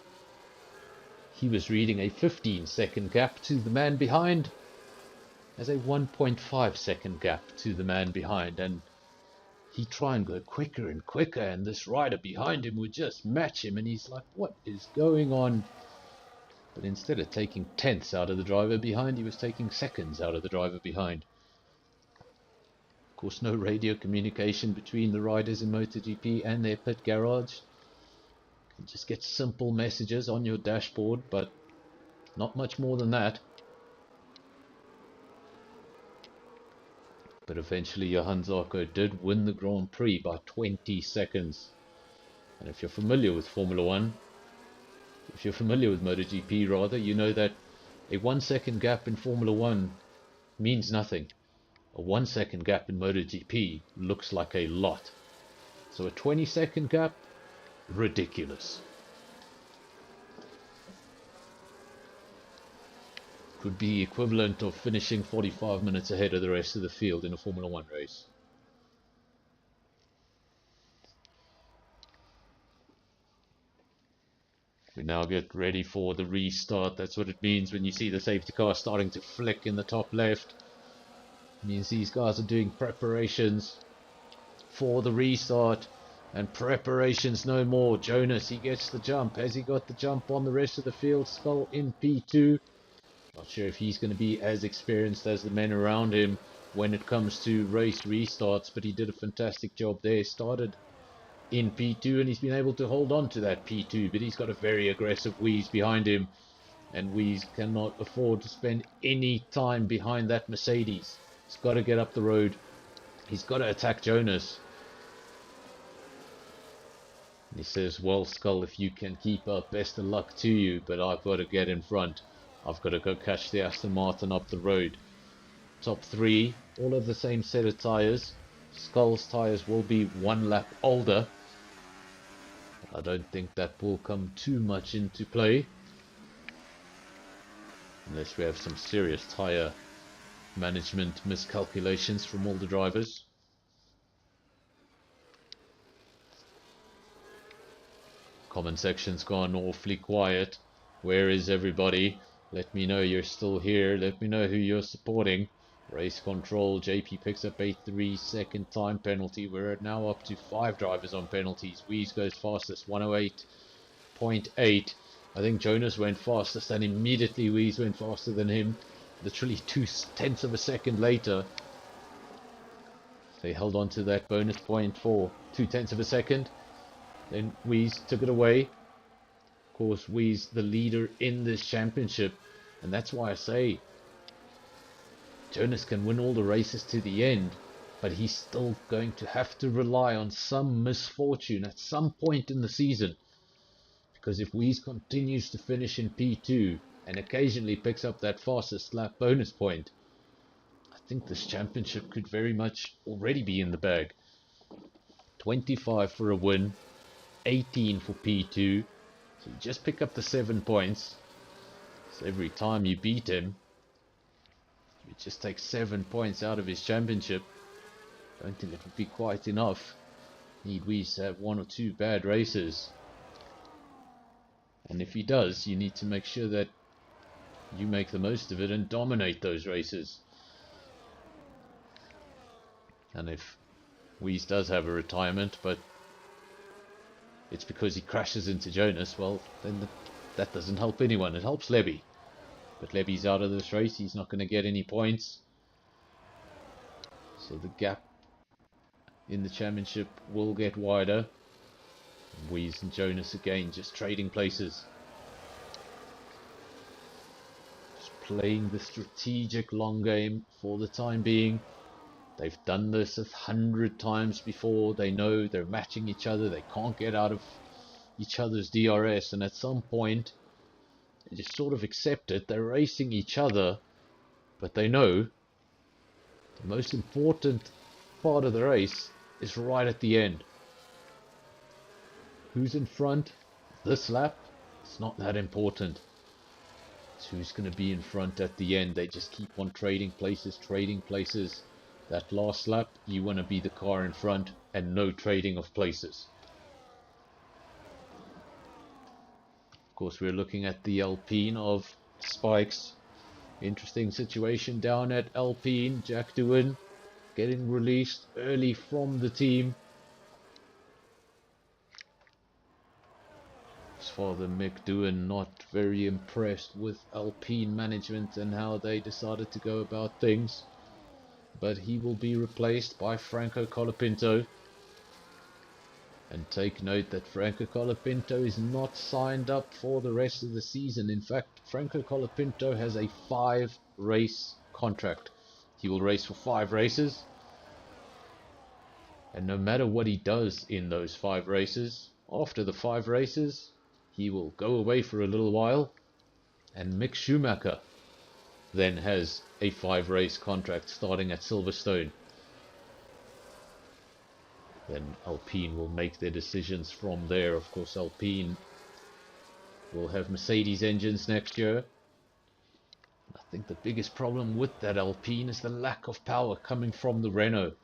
Speaker 7: He was reading a 15-second gap to the man behind as a 1.5-second gap to the man behind, and he'd try and go quicker and quicker, and this rider behind him would just match him, and he's like, what is going on? But instead of taking tenths out of the driver behind, he was taking seconds out of the driver behind. Of course, no radio communication between the riders in MotoGP and their pit garage. You can just get simple messages on your dashboard, but not much more than that. But eventually Johann Zarco did win the Grand Prix by 20 seconds. And if you're familiar with Formula 1, if you're familiar with MotoGP rather, you know that a 1-second gap in Formula 1 means nothing. A 1-second gap in MotoGP looks like a lot. So a 20-second gap, ridiculous. Would be equivalent of finishing 45 minutes ahead of the rest of the field in a Formula 1 race. We now get ready for the restart. That's what it means when you see the safety car starting to flick in the top left. It means these guys are doing preparations for the restart, and preparations no more. Jonas, he gets the jump. Has he got the jump on the rest of the field? Skull in P2. Not sure if he's going to be as experienced as the men around him when it comes to race restarts, but he did a fantastic job there. Started in P2 and he's been able to hold on to that P2, but he's got a very aggressive Wheeze behind him, and Wheeze cannot afford to spend any time behind that Mercedes. He's got to get up the road. He's got to attack Jonas. And he says, well, Skull, if you can keep up, best of luck to you, but I've got to get in front. I've got to go catch the Aston Martin up the road. Top three, all of the same set of tyres. Skull's tyres will be 1 lap older. I don't think that will come too much into play, unless we have some serious tyre management miscalculations from all the drivers. Comment section's gone awfully quiet. Where is everybody? Let me know you're still here. Let me know who you're supporting. Race control. JP picks up a 3-second time penalty. We're now up to 5 drivers on penalties. Wheeze goes fastest, 108.8. I think Jonas went fastest, and immediately Wheeze went faster than him. Literally 0.2 of a second later. They held on to that bonus point for 0.2 of a second. Then Wees took it away. Of course, Wees the leader in this championship, and that's why I say Jonas can win all the races to the end, but he's still going to have to rely on some misfortune at some point in the season. Because if Wees continues to finish in P2 and occasionally picks up that fastest lap bonus point, I think this championship could very much already be in the bag. 25 for a win, 18 for P2, so you just pick up the 7 points. So every time you beat him, you just take 7 points out of his championship. Don't think it would be quite enough. Need Wees to have 1 or 2 bad races. And if he does, you need to make sure that you make the most of it and dominate those races. And if Wees does have a retirement, but it's because he crashes into Jonas, well, then that doesn't help anyone. It helps Lebby. But Lebby's out of this race. He's not going to get any points. So the gap in the championship will get wider. Wees and Jonas again just trading places. Just playing the strategic long game for the time being. They've done this 100 times before. They know they're matching each other. They can't get out of each other's DRS, and at some point they just sort of accept it. They're racing each other, but they know the most important part of the race is right at the end. Who's in front this lap? It's not that important. It's who's going to be in front at the end. They just keep on trading places, trading places. That last lap, you want to be the car in front and no trading of places. Of course, we're looking at the Alpine of Spikes. Interesting situation down at Alpine. Jack Doohan getting released early from the team. His father Mick Doohan not very impressed with Alpine management and how they decided to go about things. But he will be replaced by Franco Colapinto. And take note that Franco Colapinto is not signed up for the rest of the season. In fact, Franco Colapinto has a 5-race contract. He will race for 5 races. And no matter what he does in those 5 races, after the 5 races, he will go away for a little while. And Mick Schumacher then has a 5-race contract starting at Silverstone. Then Alpine will make their decisions from there. Of course, Alpine will have Mercedes engines next year. I think the biggest problem with that Alpine is the lack of power coming from the Renault.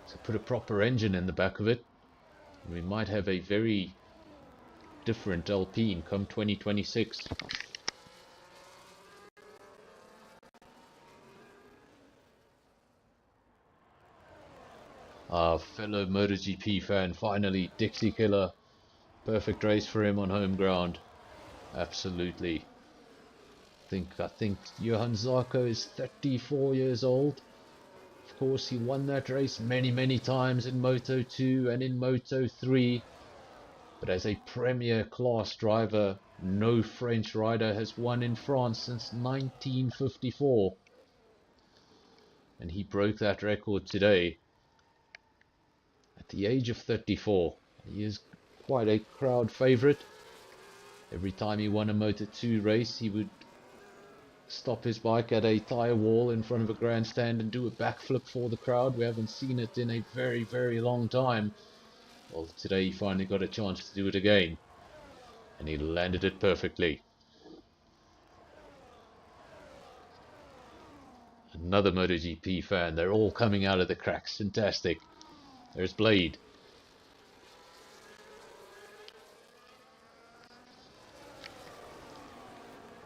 Speaker 7: So put a proper engine in the back of it, and we might have a very different Alpine come 2026. Our fellow MotoGP fan, finally, Dixie Killer. Perfect race for him on home ground. Absolutely. I think Johan Zarco is 34 years old. Of course, he won that race many times in Moto 2 and in Moto 3. But as a premier class driver, no French rider has won in France since 1954. And he broke that record today. At the age of 34, he is quite a crowd favourite. Every time he won a Moto 2 race, he would stop his bike at a tyre wall in front of a grandstand and do a backflip for the crowd. We haven't seen it in a very long time. Well, today he finally got a chance to do it again, and he landed it perfectly. Another MotoGP fan. They're all coming out of the cracks. Fantastic. There's Blade.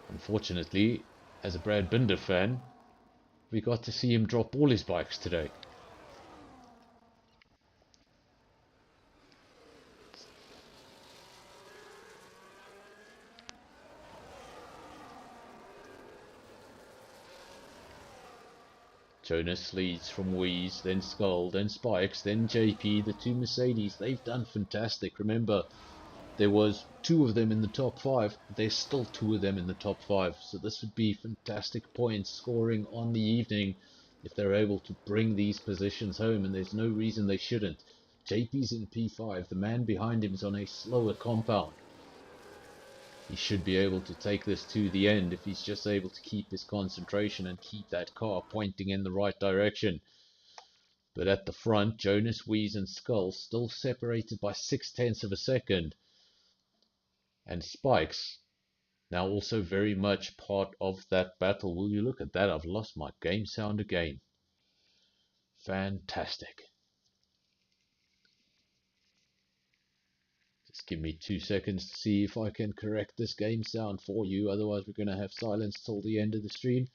Speaker 7: Unfortunately, as a Brad Binder fan, we got to see him drop all his bikes today. Jonas leads from Wheeze, then Skull, then Spikes, then JP, the two Mercedes. They've done fantastic. Remember, there was two of them in the top five. There's still two of them in the top five. So this would be fantastic points scoring on the evening if they're able to bring these positions home, and there's no reason they shouldn't. JP's in P5. The man behind him is on a slower compound. He should be able to take this to the end if he's just able to keep his concentration and keep that car pointing in the right direction. But at the front, Jonas, Wheeze and Skull still separated by 0.6 of a second. And Spikes now also very much part of that battle. Will you look at that? I've lost my game sound again. Fantastic. Just give me 2 seconds to see if I can correct this game sound for you. Otherwise, we're going to have silence till the end of the stream.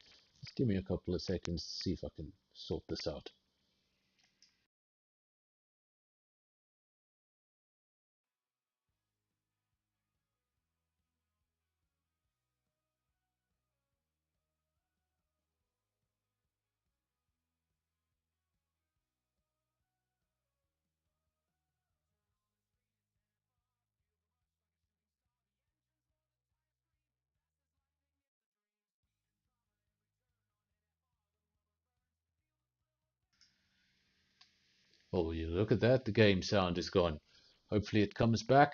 Speaker 7: Just give me a couple of seconds to see if I can sort this out. Oh, you look at that, the game sound is gone. Hopefully it comes back.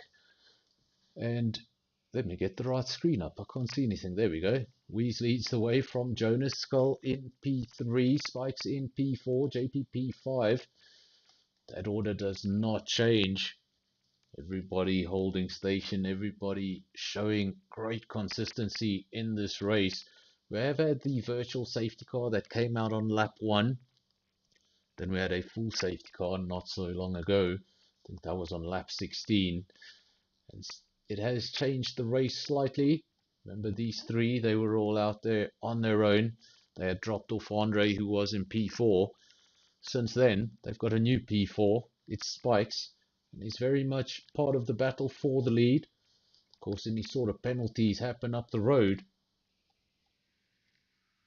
Speaker 7: And let me get the right screen up. I can't see anything. There we go. Wheeze leads the way from Jonas, Skull in P3, Spikes in P4, JP P5. That order does not change. Everybody holding station, everybody showing great consistency in this race. We have had the virtual safety car that came out on lap 1. Then we had a full safety car not so long ago. I think that was on lap 16. And it has changed the race slightly. Remember these three, they were all out there on their own. They had dropped off Andre, who was in P4. Since then, they've got a new P4. It's Spikes. And he's very much part of the battle for the lead. Of course, any sort of penalties happen up the road.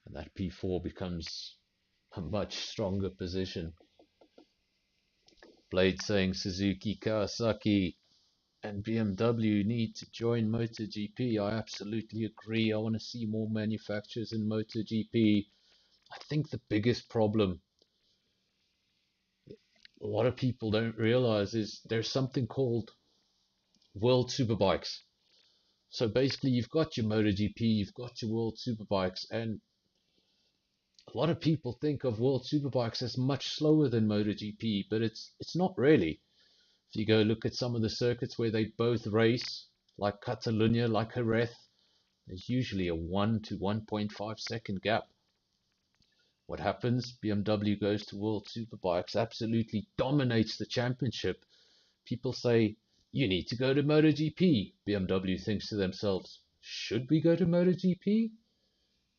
Speaker 7: And that P4 becomes a much stronger position. Blade saying Suzuki, Kawasaki and BMW need to join MotoGP. I absolutely agree. I want to see more manufacturers in MotoGP. I think the biggest problem a lot of people don't realize is there's something called World Superbikes. So basically you've got your MotoGP, you've got your World Superbikes, and a lot of people think of World Superbikes as much slower than MotoGP, but it's not really. If you go look at some of the circuits where they both race, like Catalunya, like Jerez, there's usually a 1 to 1.5 second gap. What happens? BMW goes to World Superbikes, absolutely dominates the championship. People say, you need to go to MotoGP. BMW thinks to themselves, should we go to MotoGP?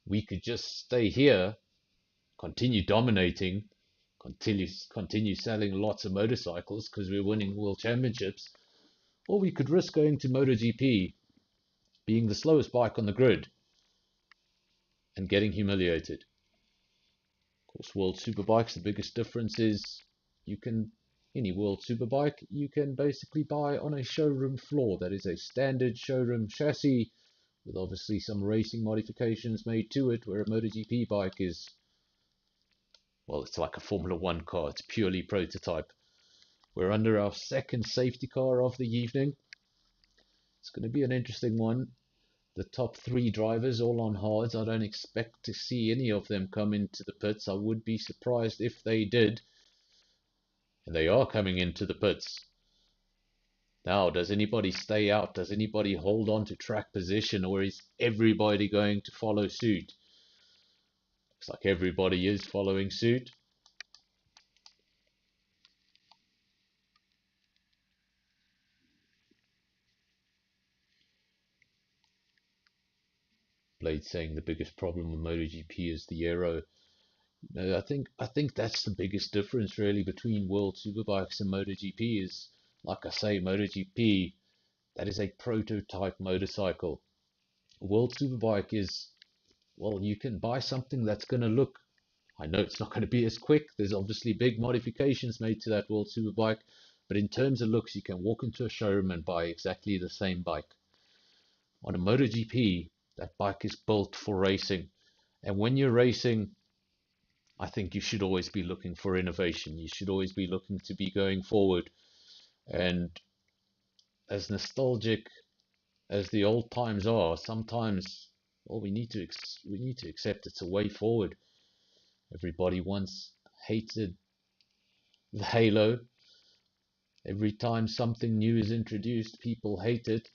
Speaker 7: We could just stay here, continue dominating, continue selling lots of motorcycles because we're winning world championships, or we could risk going to MotoGP, being the slowest bike on the grid, and getting humiliated. Of course, World Superbikes, the biggest difference is any World Superbike, you can basically buy on a showroom floor. That is a standard showroom chassis with obviously some racing modifications made to it, where a MotoGP bike is, well, it's like a Formula One car. It's purely prototype. We're under our second safety car of the evening. It's going to be an interesting one. The top three drivers all on hards. I don't expect to see any of them come into the pits. I would be surprised if they did. And they are coming into the pits. Now, does anybody stay out? Does anybody hold on to track position? Or is everybody going to follow suit? Looks like everybody is following suit. Blade saying the biggest problem with MotoGP is the aero. No, I think that's the biggest difference really between World Superbikes and MotoGP is, like I say, MotoGP, that is a prototype motorcycle. World Superbike is, well, you can buy something that's going to look I know it's not going to be as quick. There's obviously big modifications made to that World Superbike, but in terms of looks, you can walk into a showroom and buy exactly the same bike. On a MotoGP, that bike is built for racing, and when you're racing, I think you should always be looking for innovation. You should always be looking to be going forward. And as nostalgic as the old times are, sometimes, well, we need to accept it's a way forward. Everybody once hated the halo. Every time something new is introduced, people hate it.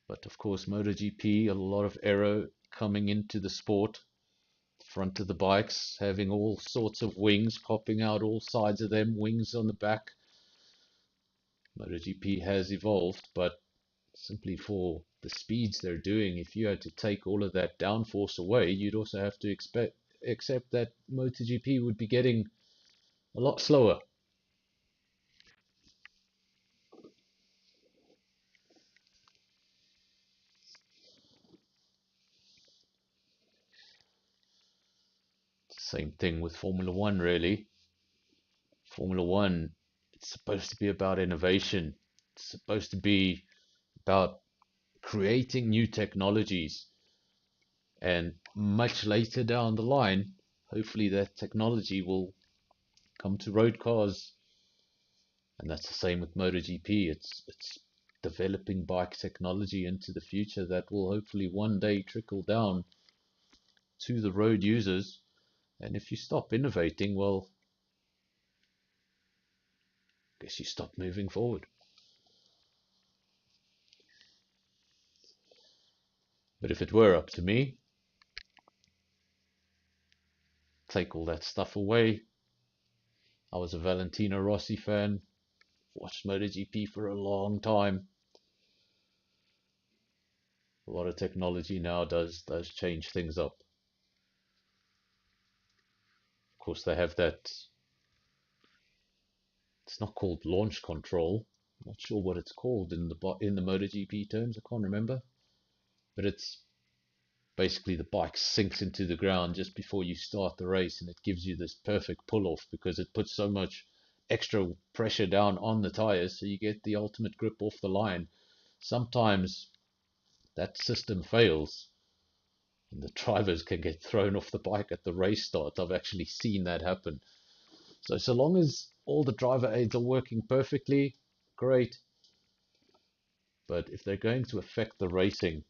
Speaker 7: But of course, MotoGP, a lot of aero coming into the sport. Front of the bikes having all sorts of wings popping out all sides of them, wings on the back. MotoGP has evolved, but simply for the speeds they're doing, if you had to take all of that downforce away, you'd also have to accept that MotoGP would be getting a lot slower. Same thing with Formula One, really. Formula One, it's supposed to be about innovation. It's supposed to be about creating new technologies. And much later down the line, hopefully that technology will come to road cars. And that's the same with MotoGP. It's developing bike technology into the future that will hopefully one day trickle down to the road users. And if you stop innovating, well, I guess you stop moving forward. But if it were up to me, take all that stuff away. I was a Valentino Rossi fan, watched MotoGP for a long time. A lot of technology now does change things up. Of course, they have that. It's not called launch control. I'm not sure what it's called in the MotoGP terms. I can't remember. But it's basically the bike sinks into the ground just before you start the race, and it gives you this perfect pull off because it puts so much extra pressure down on the tires, so you get the ultimate grip off the line. Sometimes that system fails and the drivers can get thrown off the bike at the race start. I've actually seen that happen. So long as all the driver aids are working perfectly, great. But if they're going to affect the racing,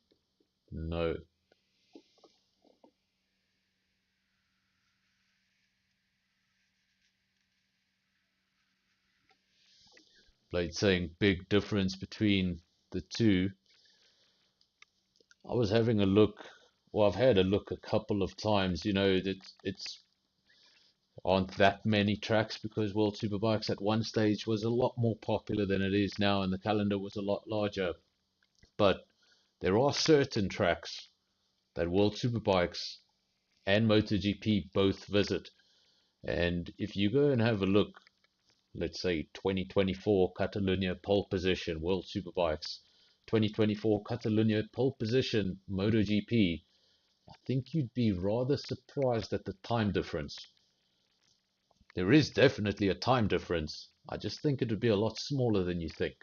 Speaker 7: no. Blade saying big difference between the two. I was having a look, well, I've had a look a couple of times. You know that it's aren't that many tracks because World Superbikes at one stage was a lot more popular than it is now, and the calendar was a lot larger. But there are certain tracks that World Superbikes and MotoGP both visit. And if you go and have a look, let's say 2024 Catalunya pole position World Superbikes, 2024 Catalunya pole position MotoGP, I think you'd be rather surprised at the time difference. There is definitely a time difference. I just think it would be a lot smaller than you think.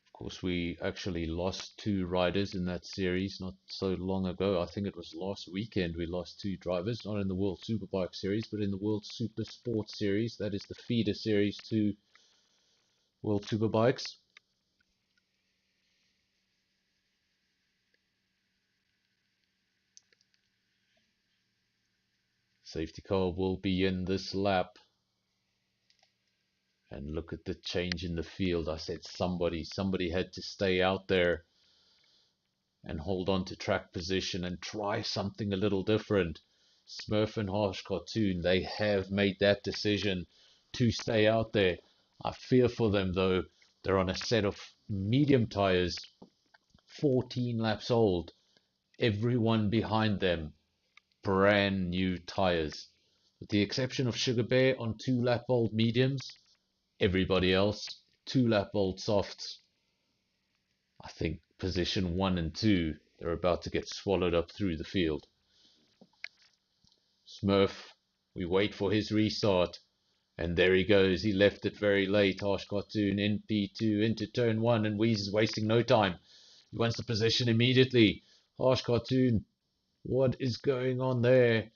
Speaker 7: Of course, we actually lost two riders in that series not so long ago. I think it was last weekend we lost two drivers, not in the World Superbike Series, but in the World Super Sport Series. That is the feeder series to World Superbikes. Safety car will be in this lap. And look at the change in the field. I said somebody had to stay out there and hold on to track position and try something a little different. Smurf and Harsh Cartoon, they have made that decision to stay out there. I fear for them though. They're on a set of medium tires, 14 laps old. Everyone behind them, brand new tires. With the exception of Sugar Bear on 2 lap old mediums, everybody else 2-lap old softs. I think position 1 and 2, they're about to get swallowed up through the field. Smurf, we wait for his restart. And there he goes. He left it very late. Harsh Cartoon in P2 into turn 1, and Wheeze is wasting no time. He wants the position immediately. Harsh Cartoon, what is going on there?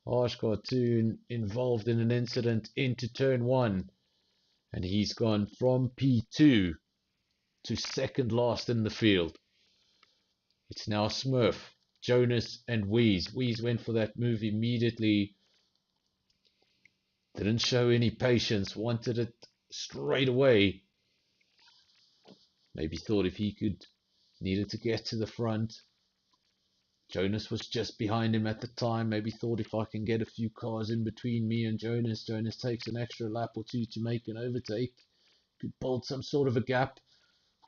Speaker 7: Harsh Cartoon involved in an incident into turn 1, and he's gone from P2 to second last in the field. It's now Smurf, Jonas, and Wheeze. Wheeze went for that move immediately. Didn't show any patience, wanted it straight away. Maybe thought if he needed to get to the front. Jonas was just behind him at the time. Maybe thought if I can get a few cars in between me and Jonas, Jonas takes an extra lap or two to make an overtake. Could build some sort of a gap.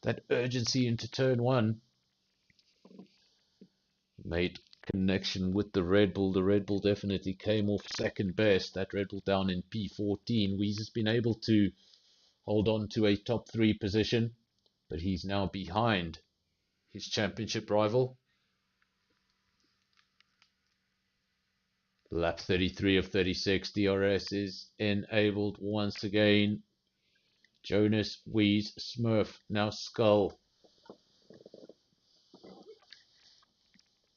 Speaker 7: That urgency into turn 1. Made connection with the Red Bull. The Red Bull definitely came off second best. That Red Bull down in P14. Weeze has been able to hold on to a top 3 position, but he's now behind his championship rival. Lap 33 of 36, DRS is enabled once again. Jonas, Wheeze, Smurf, now Skull.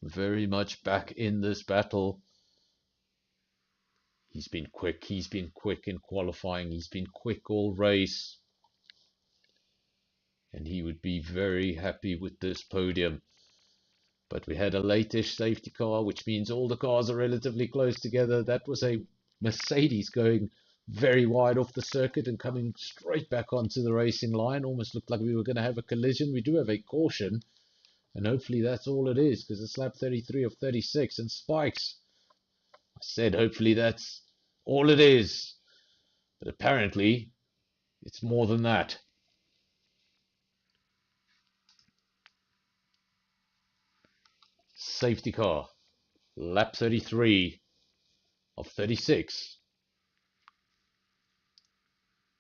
Speaker 7: Very much back in this battle. He's been quick in qualifying, he's been quick all race. And he would be very happy with this podium. But we had a late-ish safety car, which means all the cars are relatively close together. That was a Mercedes going very wide off the circuit and coming straight back onto the racing line. Almost looked like we were going to have a collision. We do have a caution, and hopefully that's all it is, because it's lap 33 of 36 and spikes. I said hopefully that's all it is, but apparently it's more than that. Safety car, lap 33 of 36.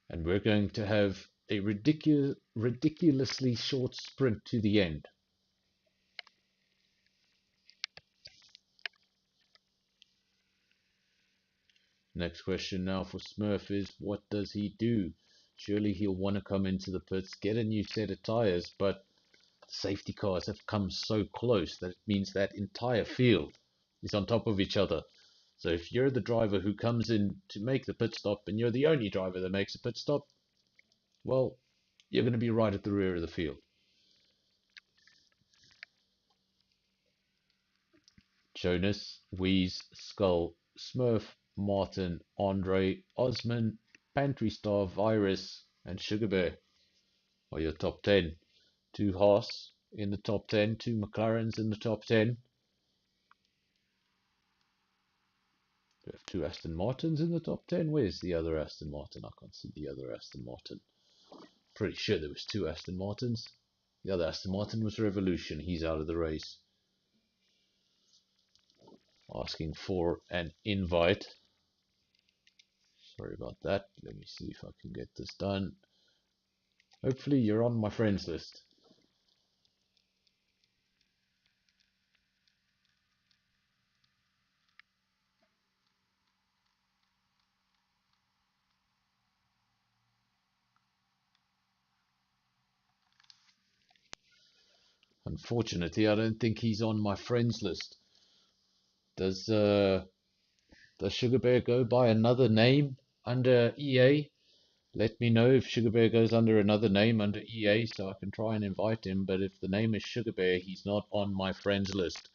Speaker 7: And we're going to have a ridiculously short sprint to the end. Next question now for Smurf is, what does he do? Surely he'll want to come into the pits, get a new set of tires, but safety cars have come so close that it means that entire field is on top of each other. So if you're the driver who comes in to make the pit stop and you're the only driver that makes a pit stop, well, you're going to be right at the rear of the field. Jonas, Wheeze, Skull, Smurf, Martin, Andre, Osman, Pantry Star, Virus, and Sugar Bear are your top 10. 2 Haas in the top 10, 2 McLarens in the top 10. We have 2 Aston Martins in the top 10. Where's the other Aston Martin? I can't see the other Aston Martin. Pretty sure there was 2 Aston Martins. The other Aston Martin was Revolution. He's out of the race. Asking for an invite. Sorry about that. Let me see if I can get this done. Hopefully you're on my friends list. Unfortunately, I don't think he's on my friends list. Does Sugar Bear go by another name under EA? Let me know if Sugar Bear goes under another name under EA so I can try and invite him. But if the name is Sugar Bear, he's not on my friends list.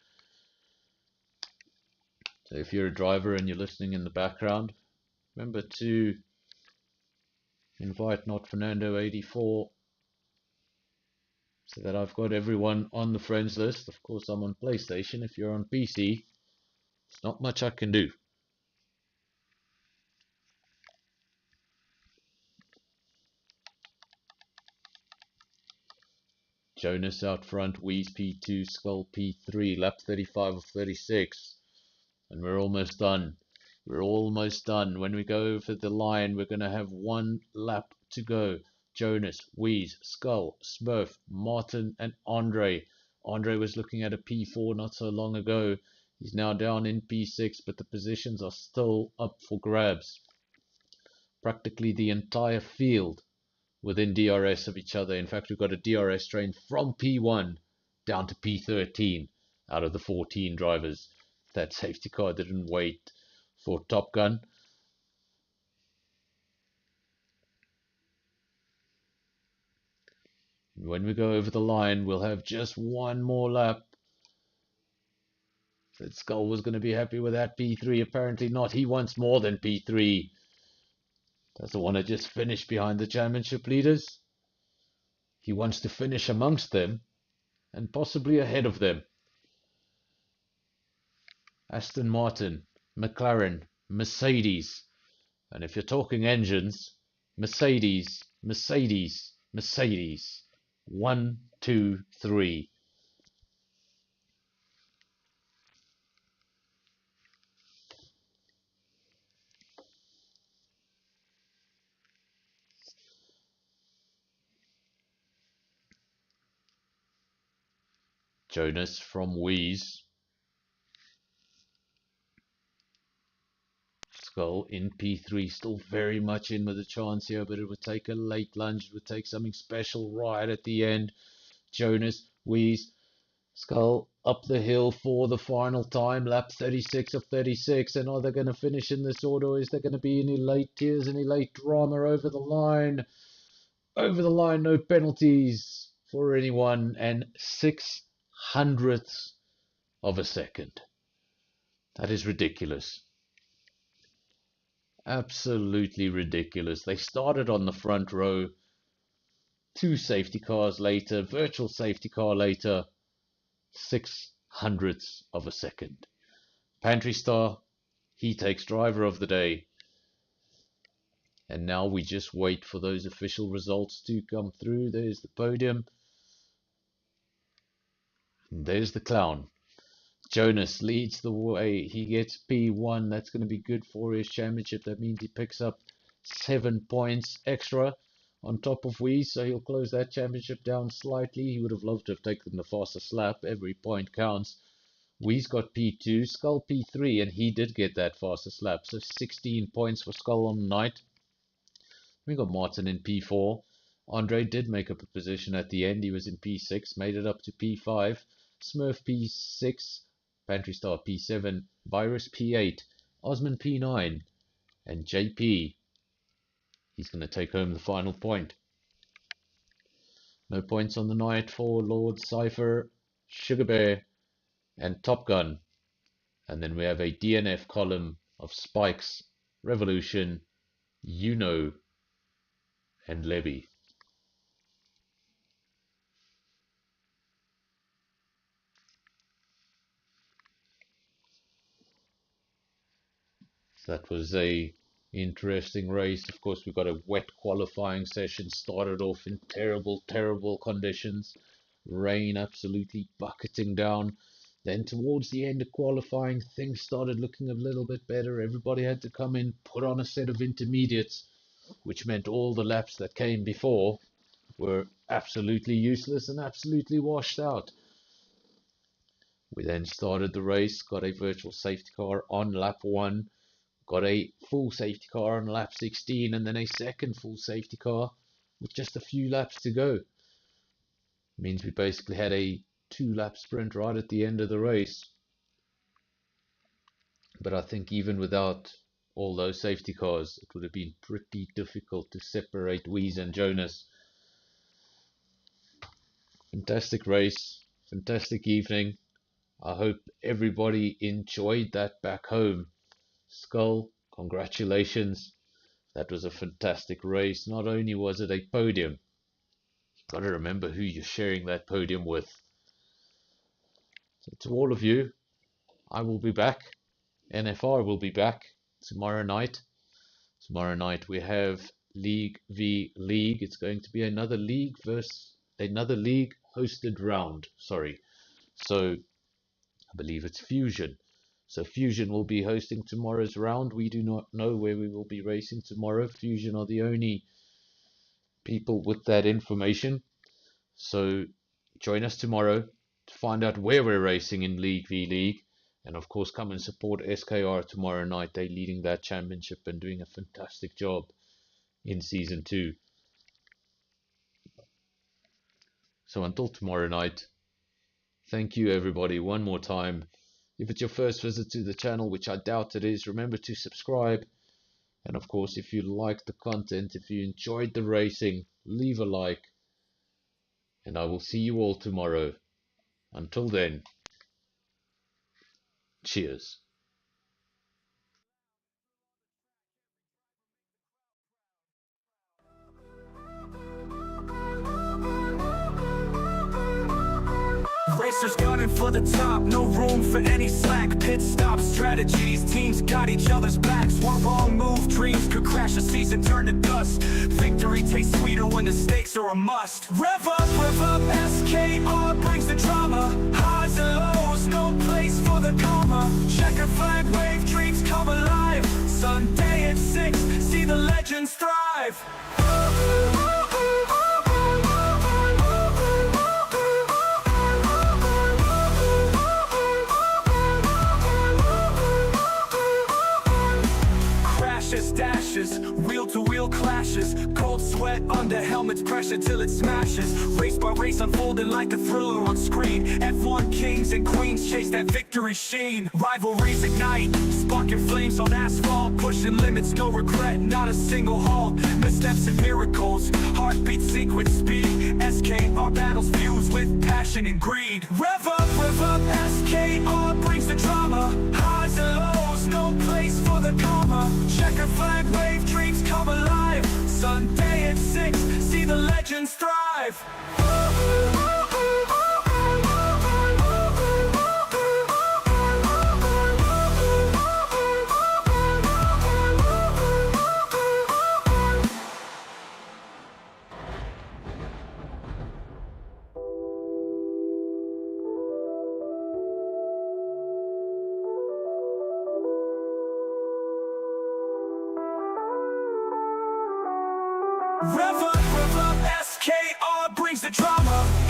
Speaker 7: So if you're a driver and you're listening in the background, remember to invite Not Fernando 84 so that I've got everyone on the friends list. Of course, I'm on PlayStation. If you're on PC, there's not much I can do. Jonas out front, Wheeze P2, Skull P3, lap 35 of 36. And we're almost done. We're almost done. When we go over the line, we're going to have 1 lap to go. Jonas, Wheeze, Skull, Smurf, Martin, and Andre. Andre was looking at a P4 not so long ago. He's now down in P6, but the positions are still up for grabs. Practically the entire field within DRS of each other. In fact, we've got a DRS train from P1 down to P13 out of the 14 drivers. That safety car didn't wait for Top Gun. And when we go over the line, we'll have just one more lap. Said Skull was going to be happy with that P3. Apparently not. He wants more than P3. Doesn't want to just finish behind the championship leaders. He wants to finish amongst them and possibly ahead of them. Aston Martin, McLaren, Mercedes. And if you're talking engines, Mercedes, Mercedes, Mercedes. 1, 2, 3. Jonas from Wheeze. Skull in P3, still very much in with a chance here, but it would take a late lunge. It would take something special right at the end. Jonas, Wheeze, Skull up the hill for the final time, lap 36 of 36. And are they going to finish in this order, or is there going to be any late tears, any late drama over the line? Over the line, no penalties for anyone, and 600ths of a second. That is ridiculous. Absolutely ridiculous. They started on the front row. 2 safety cars later, virtual safety car later, 600ths of a second. Pantry Star, he takes driver of the day. And now we just wait for those official results to come through. There's the podium. And there's the clown. Jonas leads the way. He gets P1. That's going to be good for his championship. That means he picks up 7 points extra on top of Wheeze, so he'll close that championship down slightly. He would have loved to have taken the fastest lap. Every point counts. Wheeze got P2, Skull P3, and he did get that fastest lap. So 16 points for Skull on the night. We got Martin in P4. Andre did make up a position at the end. He was in P6, made it up to P5. Smurf P6, Pantry Star P7, Virus P8, Osman P9, and JP. He's going to take home the final point. No points on the night for Lord Cypher, Sugar Bear, and Top Gun. And then we have a DNF column of Spikes, Revolution, Uno, and Levy. That was a interesting race. Of course, we got a wet qualifying session. Started off in terrible conditions. Rain absolutely bucketing down. Then towards the end of qualifying, things started looking a little bit better. Everybody had to come in, put on a set of intermediates, which meant all the laps that came before were absolutely useless and absolutely washed out. We then started the race, got a virtual safety car on lap 1. Got a full safety car on lap 16, and then a second full safety car with just a few laps to go. Means we basically had a 2-lap sprint right at the end of the race. But I think even without all those safety cars, it would have been pretty difficult to separate Wheeze and Jonas. Fantastic race, fantastic evening. I hope everybody enjoyed that back home. Skull, congratulations. That was a fantastic race. Not only was it a podium, you've got to remember who you're sharing that podium with. So to all of you, I will be back. NFR will be back tomorrow night. Tomorrow night we have League v League. It's going to be another league versus another league hosted round. Sorry. So I believe it's Fusion. So Fusion will be hosting tomorrow's round. We do not know where we will be racing tomorrow. Fusion are the only people with that information. So join us tomorrow to find out where we're racing in League v League. And of course, come and support SKR tomorrow night. They're leading that championship and doing a fantastic job in Season 2. So until tomorrow night, thank you everybody one more time. If it's your first visit to the channel, which I doubt it is, remember to subscribe. And of course, if you liked the content, if you enjoyed the racing, leave a like. And I will see you all tomorrow. Until then, cheers.
Speaker 1: Racers gunning for the top, no room for any slack. Pit stop strategies, teams got each other's backs. One wrong move, dreams could crash, a season turn to dust. Victory tastes sweeter when the stakes are a must. Rev up, SKR brings the drama. Highs and lows, no place for the comma. Checker flag wave, dreams come alive. Sunday at 6, see the legends thrive. Dashes, wheel-to-wheel clashes, cold sweat under helmets, pressure till it smashes. Race by race unfolding like a thriller on screen. F1 kings and queens chase that victory sheen. Rivalries ignite, sparking flames on asphalt. Pushing limits, no regret, not a single halt. Missteps and miracles, heartbeat sync with speed. SKR battles fused with passion and greed. Rev up, SKR brings the drama. Highs and lows, no place for the comma. Checker flag wave, dreams come alive. Sunday at 6, see the legends thrive. Rev up, SKR brings the drama.